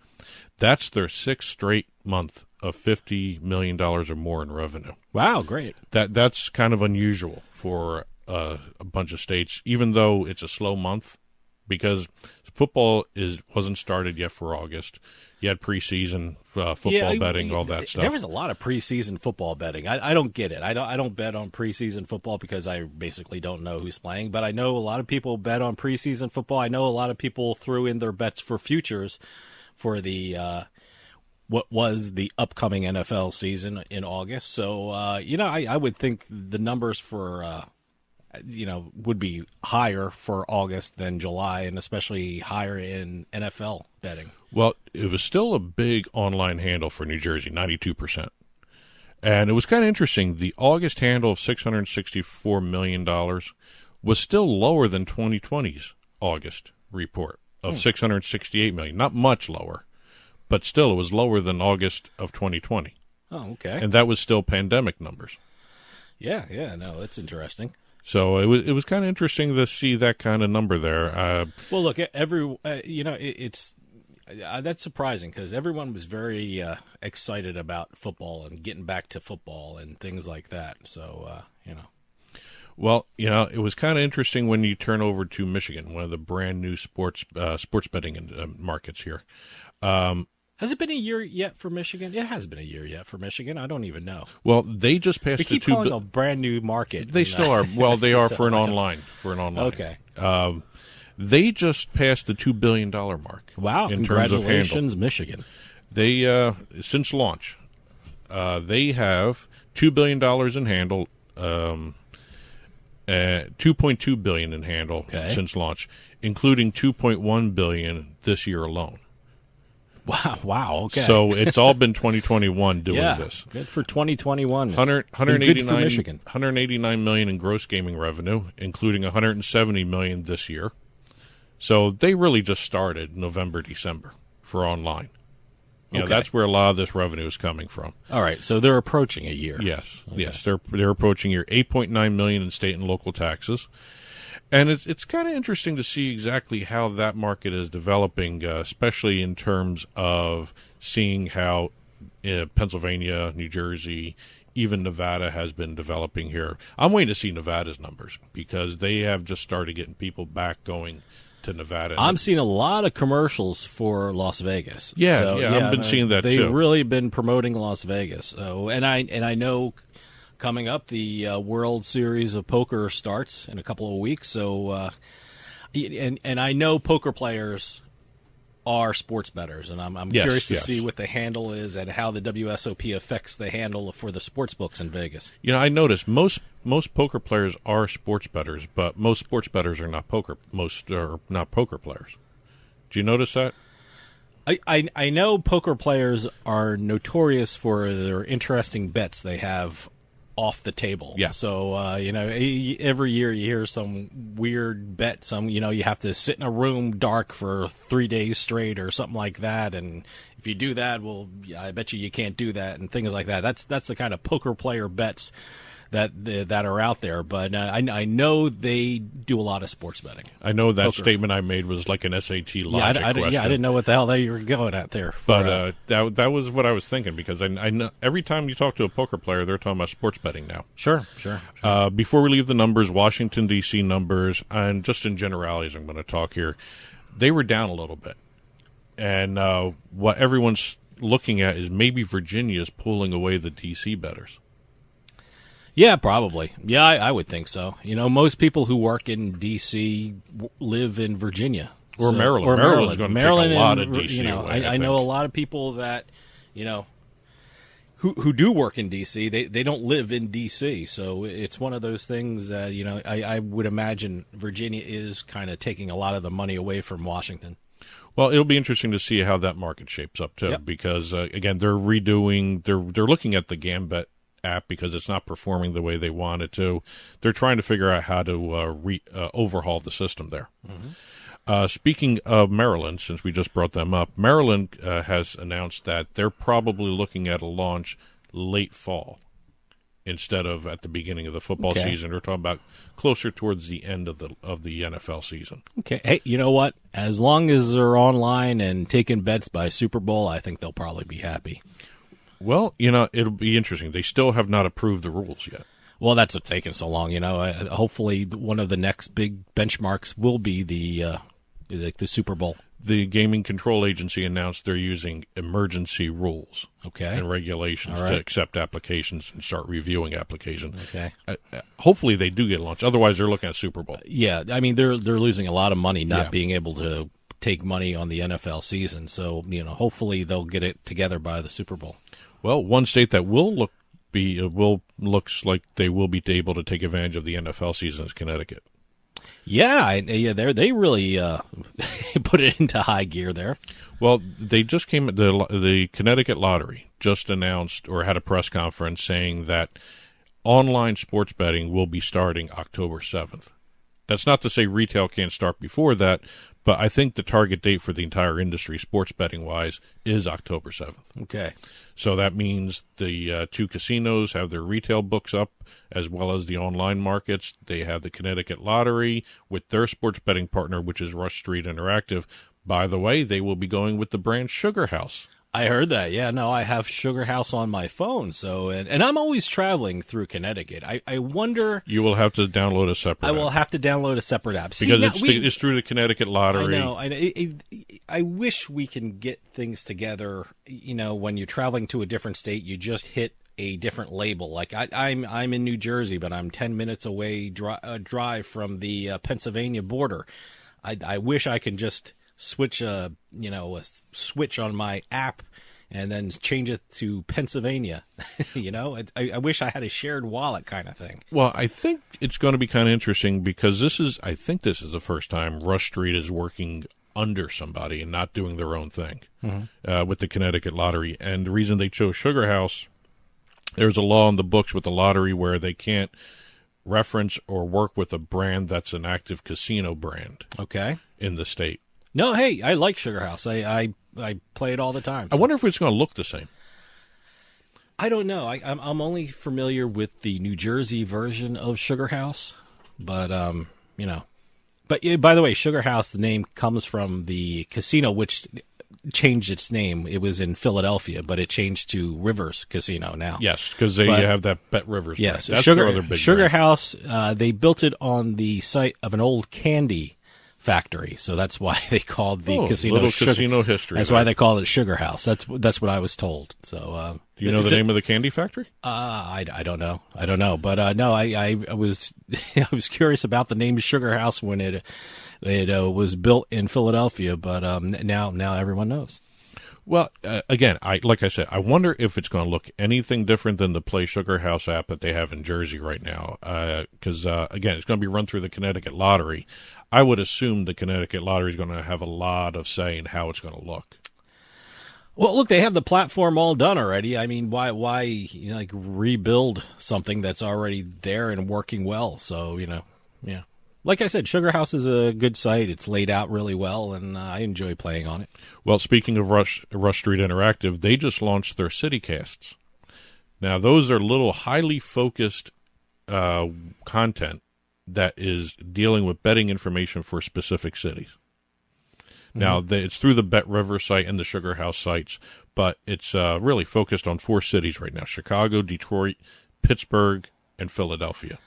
That's their sixth straight month of $50 million or more in revenue. Wow, great. That's kind of unusual for a bunch of states, even though it's a slow month, because football wasn't started yet for August. You had preseason football betting, all that stuff. There was a lot of preseason football betting. I don't get it. I don't bet on preseason football because I basically don't know who's playing. But I know a lot of people bet on preseason football. I know a lot of people threw in their bets for futures for the what was the upcoming NFL season in August. So I would think the numbers for would be higher for August than July, and especially higher in NFL betting. Well, it was still a big online handle for New Jersey, 92%. And it was kind of interesting. The August handle of $664 million was still lower than 2020's August report of $668 million. Not much lower, but still it was lower than August of 2020. Oh, okay. And that was still pandemic numbers. Yeah, no, that's interesting. So it was kind of interesting to see that kind of number there. Well, look, it's that's surprising because everyone was very excited about football and getting back to football and things like that. So Well, it was kind of interesting when you turn over to Michigan, one of the brand new sports betting markets here. Has it been a year yet for Michigan? It has been a year yet for Michigan. I don't even know. Well, they just passed. They keep calling it a brand new market. They still are. Well, they are for an online. Okay. They just passed the $2 billion mark. Wow! In Congratulations, terms of handle. Michigan. They since launch, they have $2 billion in handle. $2.2 billion in handle since launch, including $2.1 billion this year alone. Wow. Okay. So it's all been 2021 doing this. Good for 2021. 189 good for Michigan. $189 million in gross gaming revenue, including $170 million this year. So they really just started November, December for online. You know, that's where a lot of this revenue is coming from. All right, so they're approaching a year. Yes, yes, they're approaching your $8.9 million in state and local taxes. And it's kind of interesting to see exactly how that market is developing, especially in terms of seeing how Pennsylvania, New Jersey, even Nevada has been developing here. I'm waiting to see Nevada's numbers because they have just started getting people back going to Nevada. I'm seeing a lot of commercials for Las Vegas. Yeah, I've been seeing that too. They've really been promoting Las Vegas. And I know coming up, the World Series of Poker starts in a couple of weeks. So, and I know poker players are sports bettors, and I'm curious to see what the handle is and how the WSOP affects the handle for the sports books in Vegas. You know, I noticed most poker players are sports bettors, but most sports bettors are not poker. Most are not poker players. Do you notice that? I know poker players are notorious for their interesting bets they have off the table. Yeah. So, you know, every year you hear some weird bet. You have to sit in a room dark for 3 days straight or something like that. And if you do that, well, I bet you can't do that and things like that. That's the kind of poker player bets that are out there. But I know they do a lot of sports betting. I know that statement I made was like an SAT logic question. Yeah, I didn't know what the hell you were going at there. But that was what I was thinking, because I know every time you talk to a poker player, they're talking about sports betting now. Sure. Before we leave the numbers, Washington, D.C. numbers, and just in generalities I'm going to talk here, they were down a little bit. And what everyone's looking at is maybe Virginia's pulling away the D.C. bettors. Yeah, probably. Yeah, I would think so. You know, most people who work in D.C. live in Virginia. Or Maryland. Or Maryland's going to take a lot of D.C. You know, away, I know a lot of people that, you know, who do work in D.C., they don't live in D.C., so it's one of those things that, you know, I would imagine Virginia is kind of taking a lot of the money away from Washington. Well, it'll be interesting to see how that market shapes up, too, because, again, they're looking at the Gambit app because it's not performing the way they want it to. They're trying to figure out how to overhaul the system there. Mm-hmm. Speaking of Maryland, since we just brought them up, Maryland has announced that they're probably looking at a launch late fall instead of at the beginning of the football season. They're talking about closer towards the end of the NFL season. Okay. Hey, you know what? As long as they're online and taking bets by Super Bowl, I think they'll probably be happy. Well, you know, it'll be interesting. They still have not approved the rules yet. Well, that's what's taking so long. You know, hopefully one of the next big benchmarks will be the Super Bowl. The Gaming Control Agency announced they're using emergency rules and regulations to accept applications and start reviewing applications. Okay. Hopefully they do get launched. Otherwise, they're looking at Super Bowl. Yeah, I mean, they're losing a lot of money not being able to take money on the NFL season. So, you know, hopefully they'll get it together by the Super Bowl. Well, one state that looks like they will be able to take advantage of the NFL season is Connecticut. Yeah, they really put it into high gear there. Well, they just the Connecticut Lottery just announced or had a press conference saying that online sports betting will be starting October 7th. That's not to say retail can't start before that, but I think the target date for the entire industry, sports betting-wise, is October 7th. Okay. So that means the two casinos have their retail books up, as well as the online markets. They have the Connecticut Lottery with their sports betting partner, which is Rush Street Interactive. By the way, they will be going with the brand Sugar House. I heard that. Yeah, no, I have Sugar House on my phone. So, and I'm always traveling through Connecticut. I wonder. You will have to download a separate app. I will have to download a separate app. Because it's through the Connecticut Lottery. I know. I wish we can get things together. You know, when you're traveling to a different state, you just hit a different label. Like I'm in New Jersey, but I'm 10 minutes away drive from the Pennsylvania border. I wish I can just switch a switch on my app and then change it to Pennsylvania. You know, I wish I had a shared wallet kind of thing. Well, I think it's going to be kind of interesting because I think this is the first time Rush Street is working under somebody and not doing their own thing with the Connecticut Lottery. And the reason they chose Sugar House, there's a law in the books with the lottery where they can't reference or work with a brand that's an active casino brand. Okay. In the state. No, hey, I like Sugar House. I I play it all the time. I wonder if it's going to look the same. I don't know. I'm only familiar with the New Jersey version of Sugar House, but you know. But by the way, Sugar House, the name comes from the casino, which changed its name. It was in Philadelphia, but it changed to Rivers Casino now. Yes, because they have that Bet Rivers. Yes, That's Sugar, their other big Sugar brand. House. They built it on the site of an old candy factory, so that's why they called the casino little Sugar. casino history. That's why they called it Sugar House. That's what I was told. So, do you know the name of the candy factory? I don't know. But no, I was I was curious about the name Sugar House when it was built in Philadelphia, but now everyone knows. Well, again, like I said, I wonder if it's going to look anything different than the Play Sugar House app that they have in Jersey right now. Because, again, it's going to be run through the Connecticut Lottery. I would assume the Connecticut Lottery is going to have a lot of say in how it's going to look. Well, look, they have the platform all done already. I mean, why rebuild something that's already there and working well? So, yeah. Like I said, Sugar House is a good site. It's laid out really well, and I enjoy playing on it. Well, speaking of Rush Street Interactive, they just launched their CityCasts. Now, those are little highly focused content that is dealing with betting information for specific cities. Now, it's through the Bet River site and the Sugar House sites, but it's really focused on 4 cities right now: Chicago, Detroit, Pittsburgh, and Philadelphia.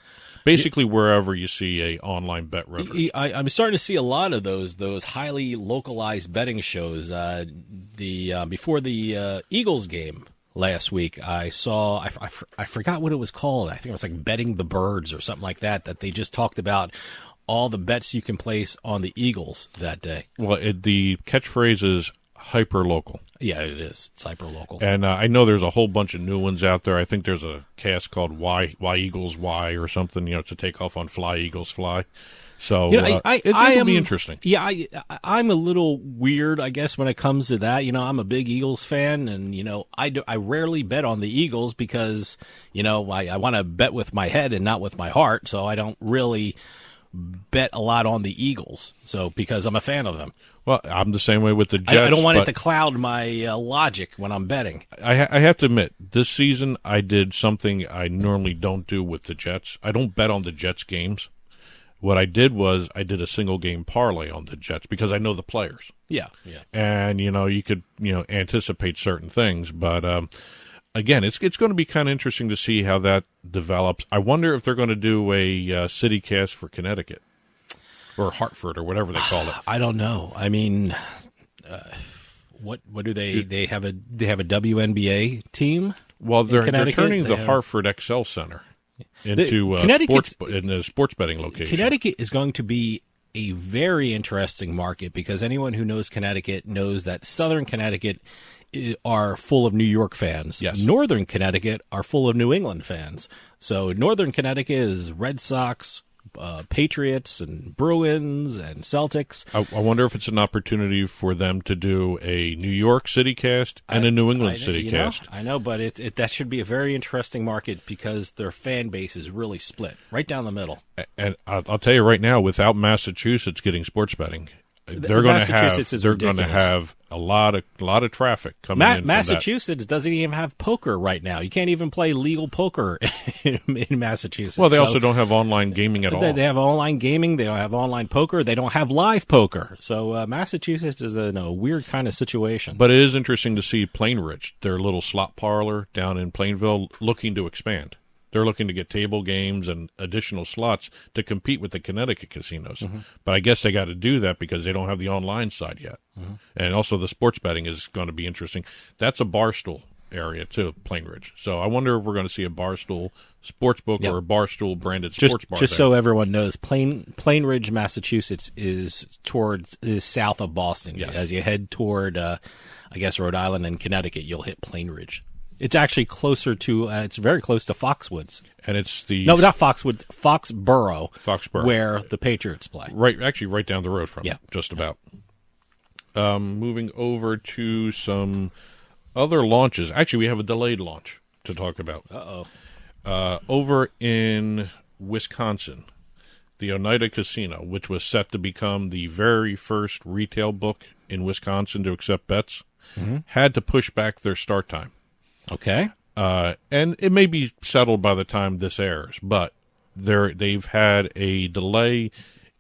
Basically, wherever you see a online Bet Rivers. I'm starting to see a lot of those highly localized betting shows. Before the Eagles game last week, I saw I forgot what it was called. I think it was like Betting the Birds or something like that. That they just talked about all the bets you can place on the Eagles that day. Well, the catchphrase is hyper local. Yeah, it is. It's hyper local. And I know there's a whole bunch of new ones out there. I think there's a cast called Why Eagles Why or something, to take off on Fly Eagles Fly. So it'll be interesting. Yeah, I'm a little weird, I guess, when it comes to that. I'm a big Eagles fan, and I rarely bet on the Eagles because I want to bet with my head and not with my heart. So I don't really bet a lot on the Eagles. So because I'm a fan of them. Well, I'm the same way with the Jets. I don't want it to cloud my logic when I'm betting. I have to admit, this season I did something I normally don't do with the Jets. I don't bet on the Jets games. What I did was I did a single game parlay on the Jets because I know the players. Yeah. And you could anticipate certain things, but again, it's going to be kind of interesting to see how that develops. I wonder if they're going to do a CityCast for Connecticut. Or Hartford, or whatever they call it. I don't know. I mean, what do they have a WNBA team? Well, they're turning the Hartford Excel Center into a sports betting location. Connecticut is going to be a very interesting market because anyone who knows Connecticut knows that Southern Connecticut are full of New York fans. Yes. Northern Connecticut are full of New England fans. So Northern Connecticut is Red Sox, Patriots and Bruins and Celtics. I wonder if it's an opportunity for them to do a New York CityCast and a New England CityCast. I know, but that should be a very interesting market because their fan base is really split right down the middle. And I'll tell you right now, without Massachusetts getting sports betting, they're going to have a lot of traffic coming in. Massachusetts doesn't even have poker right now. You can't even play legal poker in Massachusetts. Well, they also don't have online gaming at all. They have online gaming. They don't have online poker. They don't have live poker. So Massachusetts is in a weird kind of situation. But it is interesting to see Plainridge, their little slot parlor down in Plainville, looking to expand. They're looking to get table games and additional slots to compete with the Connecticut casinos. Mm-hmm. But I guess they got to do that because they don't have the online side yet. Mm-hmm. And also the sports betting is going to be interesting. That's a Barstool area, too, Plainridge. So I wonder if we're going to see a Barstool Sportsbook or a Barstool branded sports bar Just so everyone knows, Plainridge, Massachusetts is south of Boston. Yes. As you head toward, I guess, Rhode Island and Connecticut, you'll hit Plainridge. It's actually closer to, it's very close to Foxwoods. And it's the... No, not Foxwoods, Foxborough. Foxborough. Where the Patriots play. Right down the road from it, just about. Moving over to some other launches. Actually, we have a delayed launch to talk about. Over in Wisconsin, the Oneida Casino, which was set to become the very first retail book in Wisconsin to accept bets had to push back their start time. Okay. And it may be settled by the time this airs, but they've had a delay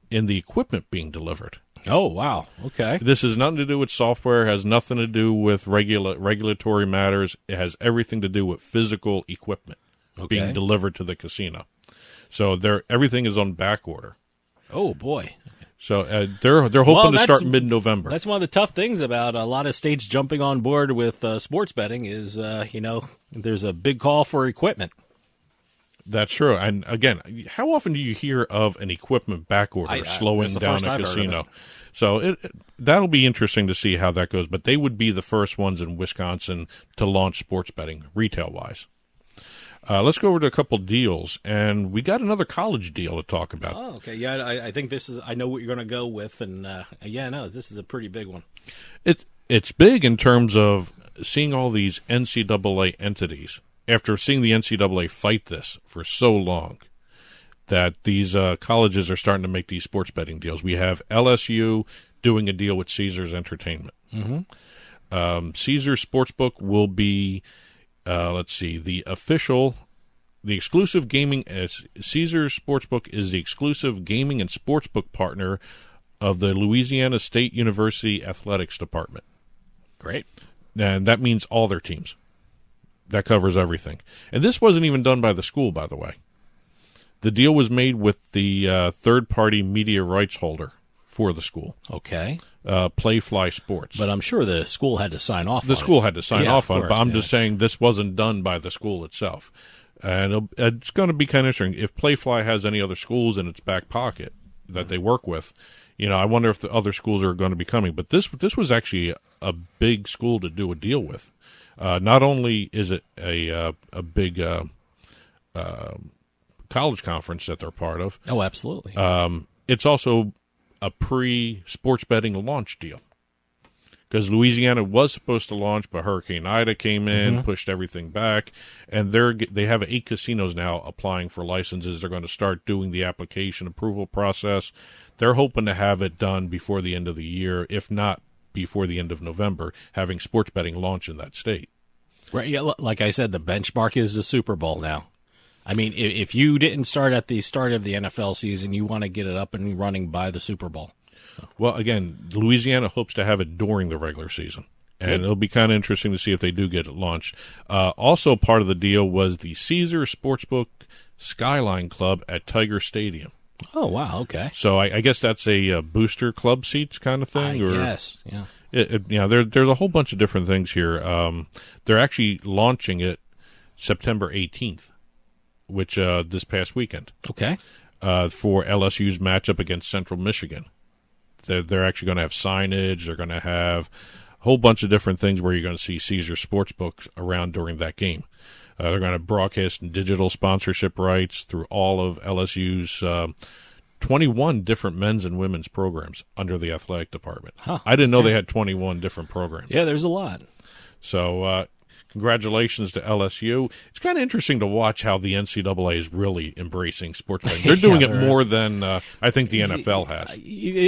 in the equipment being delivered. Oh, wow. Okay. This has nothing to do with software, has nothing to do with regulatory matters. It has everything to do with physical equipment being delivered to the casino. So everything is on back order. Oh, boy. So they're hoping to start mid-November. That's one of the tough things about a lot of states jumping on board with sports betting is, there's a big call for equipment. That's true. And again, how often do you hear of an equipment back order slowing down a casino? So that'll be interesting to see how that goes. But they would be the first ones in Wisconsin to launch sports betting retail-wise. Let's go over to a couple deals, and we got another college deal to talk about. Oh, okay. Yeah, I think this is. I know what you're going to go with, and this is a pretty big one. It's big in terms of seeing all these NCAA entities. After seeing the NCAA fight this for so long, that these colleges are starting to make these sports betting deals. We have LSU doing a deal with Caesars Entertainment. Caesars Sportsbook will be, the exclusive gaming. Caesars Sportsbook is the exclusive gaming and sportsbook partner of the Louisiana State University Athletics Department. Great. And that means all their teams. That covers everything. And this wasn't even done by the school, by the way. The deal was made with the third-party media rights holder for the school. Okay. Playfly Sports. But I'm sure the school had to sign off on it. The school had to sign off on it, but I'm just saying this wasn't done by the school itself. And it's going to be kind of interesting. If Playfly has any other schools in its back pocket that they work with, I wonder if the other schools are going to be coming. But this was actually a big school to do a deal with. Not only is it a big college conference that they're part of. Oh, absolutely. It's also a pre-sports betting launch deal. Because Louisiana was supposed to launch, but Hurricane Ida came in, pushed everything back, and they have 8 casinos now applying for licenses. They're going to start doing the application approval process. They're hoping to have it done before the end of the year, if not before the end of November, having sports betting launch in that state. Right. Yeah, like I said, the benchmark is the Super Bowl now. I mean, if you didn't start at the start of the NFL season, you want to get it up and running by the Super Bowl. So. Well, again, Louisiana hopes to have it during the regular season, and it'll be kind of interesting to see if they do get it launched. Also part of the deal was the Caesars Sportsbook Skyline Club at Tiger Stadium. Oh, wow, okay. So I guess that's a booster club seats kind of thing? Yes, yeah. There's a whole bunch of different things here. They're actually launching it September 18th, which this past weekend. Okay. For LSU's matchup against Central Michigan. They're actually going to have signage. They're going to have a whole bunch of different things where you're going to see Caesars Sportsbooks around during that game. They're going to broadcast digital sponsorship rights through all of LSU's 21 different men's and women's programs under the athletic department. Huh. I didn't know they had 21 different programs. Yeah, there's a lot. So congratulations to LSU. It's kind of interesting to watch how the NCAA is really embracing sports betting. They're doing it more than I think the NFL has.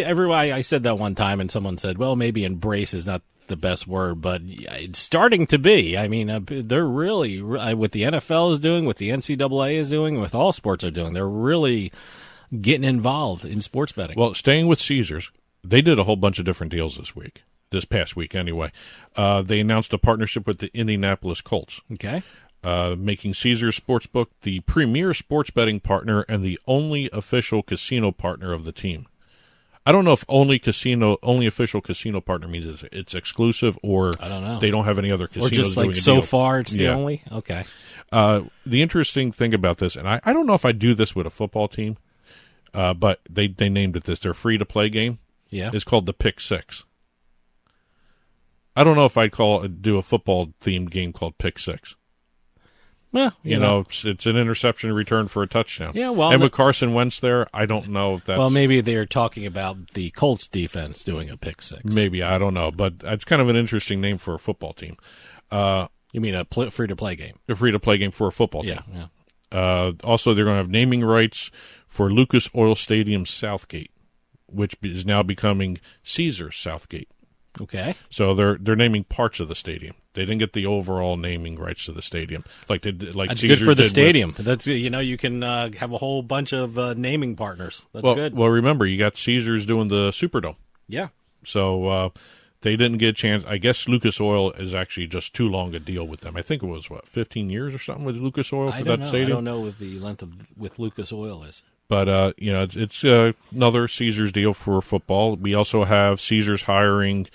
Everybody, I said that one time, and someone said, well, maybe embrace is not the best word, but it's starting to be. I mean, they're really, what the NFL is doing, what the NCAA is doing, what all sports are doing, they're really getting involved in sports betting. Well, staying with Caesars, they did a whole bunch of different deals this past week anyway. They announced a partnership with the Indianapolis Colts. Okay. Making Caesars Sportsbook the premier sports betting partner and the only official casino partner of the team. I don't know if only official casino partner means it's exclusive, or I don't know. They don't have any other casinos or just doing like a so deal. Far it's the only. Okay. The interesting thing about this, and I don't know if I do this with a football team, but they named it this. Their free-to-play game. Yeah. Is called the Pick Six. I don't know if I'd do a football-themed game called Pick Six. Well, you know, it's an interception return for a touchdown. Yeah, well, and with Carson Wentz there, I don't know if that's... Well, maybe they're talking about the Colts defense doing a pick six. Maybe, I don't know, but it's kind of an interesting name for a football team. You mean a free-to-play game? A free-to-play game for a football team. Yeah. Also, they're going to have naming rights for Lucas Oil Stadium Southgate, which is now becoming Caesars Southgate. Okay. So they're naming parts of the stadium. They didn't get the overall naming rights to the stadium. Like That's Caesars good for the did stadium. That's you can have a whole bunch of naming partners. That's good. Well, remember, you got Caesars doing the Superdome. Yeah. So they didn't get a chance. I guess Lucas Oil is actually just too long a deal with them. I think it was, 15 years or something with Lucas Oil for that stadium? I don't know what the length with Lucas Oil is. But, it's another Caesars deal for football. We also have Caesars hiring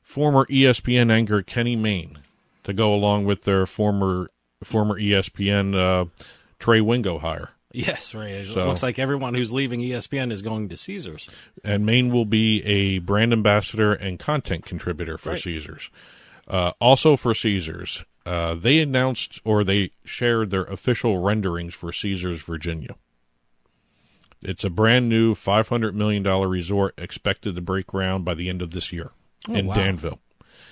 former ESPN anchor Kenny Mayne to go along with their former ESPN Trey Wingo hire. Yes, right. It So- looks like everyone who's leaving ESPN is going to Caesars. And Mayne will be a brand ambassador and content contributor for Right. Caesars. Also for Caesars, they announced or they shared their official renderings for Caesars Virginia. It's a brand new $500 million resort expected to break ground by the end of this year in wow. Danville.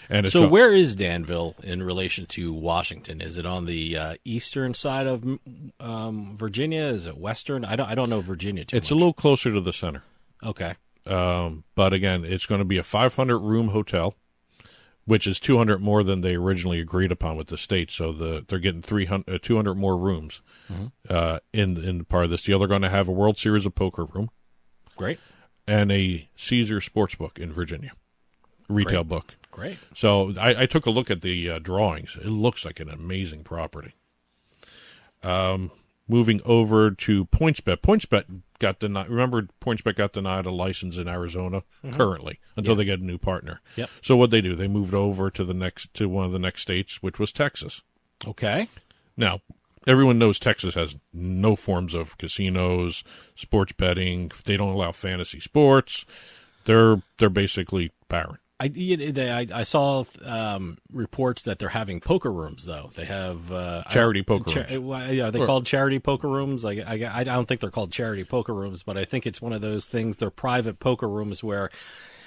And it's So where is Danville in relation to Washington? Is it on the eastern side of Virginia? Is it western? I don't know Virginia too It's much. a little closer to the center. Okay. But again, it's going to be a 500-room hotel, which is 200 more than they originally agreed upon with the state. So they're getting 200 more rooms in part of this deal. They're going to have a World Series of Poker room. Great. And a Caesar Sportsbook in Virginia, retail book. Great. So I took a look at the drawings. It looks like an amazing property. Moving over to PointsBet. PointsBet got denied. Remember, PointsBet got denied a license in Arizona currently until they get a new partner. Yep. So what they do? They moved over to one of the next states, which was Texas. Okay. Now, everyone knows Texas has no forms of casinos, sports betting. They don't allow fantasy sports. They're basically barren. I saw reports that they're having poker rooms, though. They have Charity poker rooms. Yeah, they called charity poker rooms. I don't think they're called charity poker rooms, but I think it's one of those things. They're private poker rooms where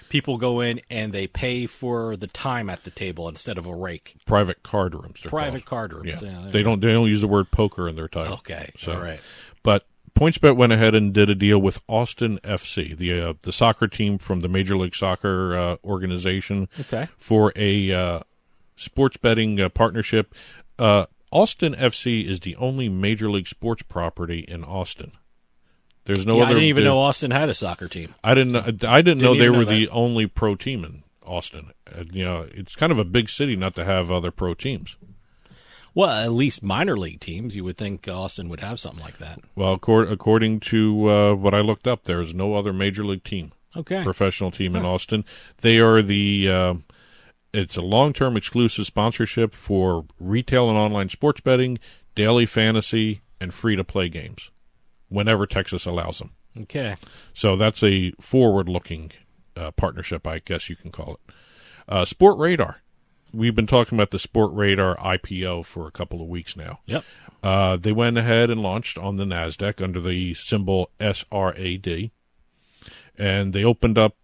people go in and they pay for the time at the table instead of a rake. Private card rooms. Private card rooms. Yeah. Yeah, They don't use the word poker in their title. Okay. So, All right. But PointsBet went ahead and did a deal with Austin FC, the soccer team from the Major League Soccer organization, for a sports betting partnership. Austin FC is the only Major League sports property in Austin. There's no other. I didn't even know Austin had a soccer team. I didn't know they even were know the that. only pro team in Austin. It's kind of a big city not to have other pro teams. Well, at least minor league teams. You would think Austin would have something like that. Well, according to what I looked up, there is no other major league team, professional team in Austin. They are it's a long-term exclusive sponsorship for retail and online sports betting, daily fantasy, and free-to-play games, whenever Texas allows them. Okay. So that's a forward-looking partnership, I guess you can call it. Sport Radar. We've been talking about the Sport Radar IPO for a couple of weeks now. Yep. They went ahead and launched on the NASDAQ under the symbol SRAD. And they opened up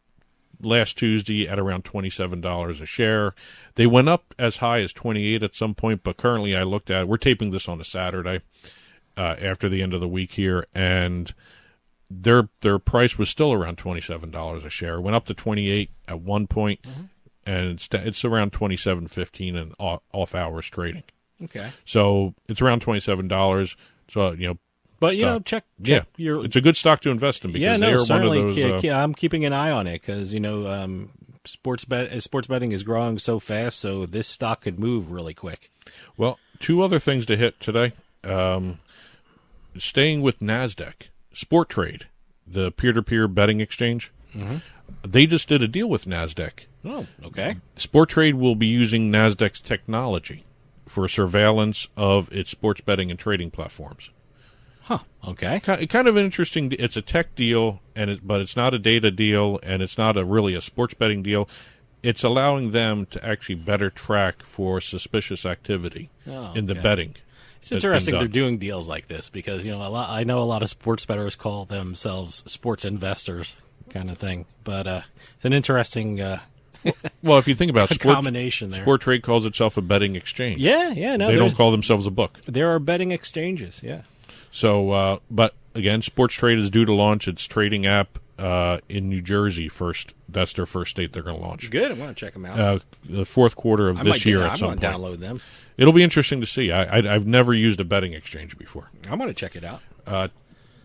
last Tuesday at around $27 a share. They went up as high as $28 at some point, but currently I looked at it. We're taping this on a Saturday after the end of the week here, and their price was still around $27 a share. It went up to $28 at one point. And it's around $27.15 in off hours trading. Okay. So it's around $27. So But stock. check your. It's a good stock to invest in because they are certainly. one of those. I'm keeping an eye on it because sports betting is growing so fast, so this stock could move really quick. Well, two other things to hit today. Staying with NASDAQ, Sport Trade, the peer-to-peer betting exchange. Mm-hmm. They just did a deal with NASDAQ. Oh, okay. Sport Trade will be using NASDAQ's technology for surveillance of its sports betting and trading platforms. Huh. Okay. Kind of interesting. It's a tech deal, but it's not a data deal, and it's not really a sports betting deal. It's allowing them to actually better track for suspicious activity in the betting. It's interesting they're doing deals like this because I know a lot of sports bettors call themselves sports investors, kind of thing. But it's an interesting. Well, if you think about combination there, Sport Trade calls itself a betting exchange. Yeah, no, they don't call themselves a book. There are betting exchanges, yeah. So, but again, Sports Trade is due to launch its trading app in New Jersey first. That's their first state they're going to launch. Good. I'm going to check them out. The fourth quarter of this year at some point. I'm going to download them. It'll be interesting to see. I've never used a betting exchange before. I'm going to check it out.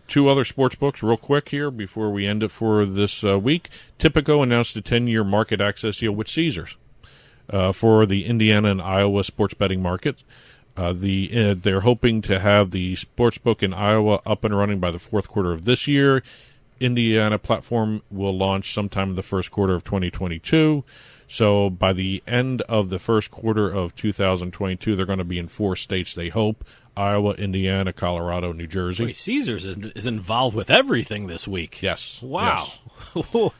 Two other sports books real quick here before we end it for this week. Tipico announced a 10-year market access deal with Caesars for the Indiana and Iowa sports betting markets. They're hoping to have the sports book in Iowa up and running by the fourth quarter of this year. Indiana platform will launch sometime in the first quarter of 2022. So by the end of the first quarter of 2022, they're going to be in 4 states, they hope: Iowa, Indiana, Colorado, New Jersey. Boy, Caesars is involved with everything this week. Yes. Wow. Yes.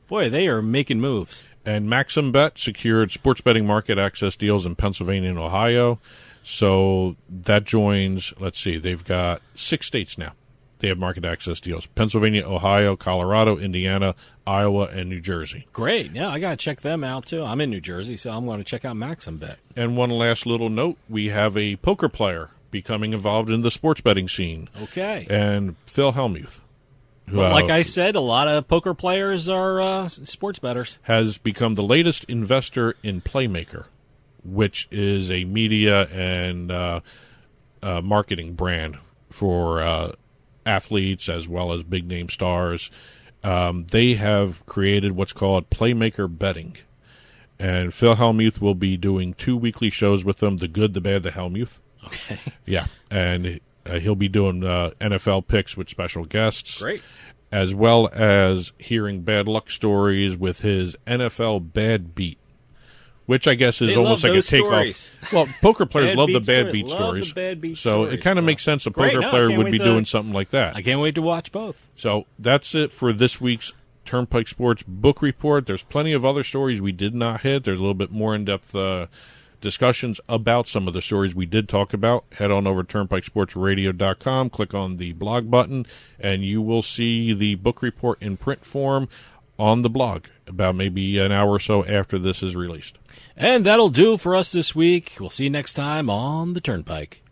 Boy, they are making moves. And MaximBet secured sports betting market access deals in Pennsylvania and Ohio. So that joins, let's see, they've got 6 states now. They have market access deals: Pennsylvania, Ohio, Colorado, Indiana, Iowa, and New Jersey. Great. Yeah, I got to check them out, too. I'm in New Jersey, so I'm going to check out MaximBet. And one last little note, we have a poker player becoming involved in the sports betting scene. Okay. And Phil Hellmuth, who, well, like I said, a lot of poker players are sports bettors, has become the latest investor in Playmaker, which is a media and marketing brand for athletes as well as big-name stars. They have created what's called Playmaker Betting. And Phil Hellmuth will be doing 2 weekly shows with them, The Good, the Bad, the Hellmuth. Okay. Yeah, and he'll be doing NFL picks with special guests. Great. As well as hearing bad luck stories with his NFL Bad Beat, which I guess is They almost love like a those stories. takeoff. Well, poker players Bad love the beat bad story. beat Love stories. the bad beat so stories. it kind of makes sense a Great. poker No, I player can't would wait be to- doing something like that. I can't wait to watch both. So that's it for this week's Turnpike Sports Book Report. There's plenty of other stories we did not hit. There's a little bit more in-depth discussions about some of the stories we did talk about. Head on over to turnpikesportsradio.com, click on the blog button, and you will see the book report in print form on the blog about maybe an hour or so after this is released. And that'll do for us this week. We'll see you next time on the Turnpike.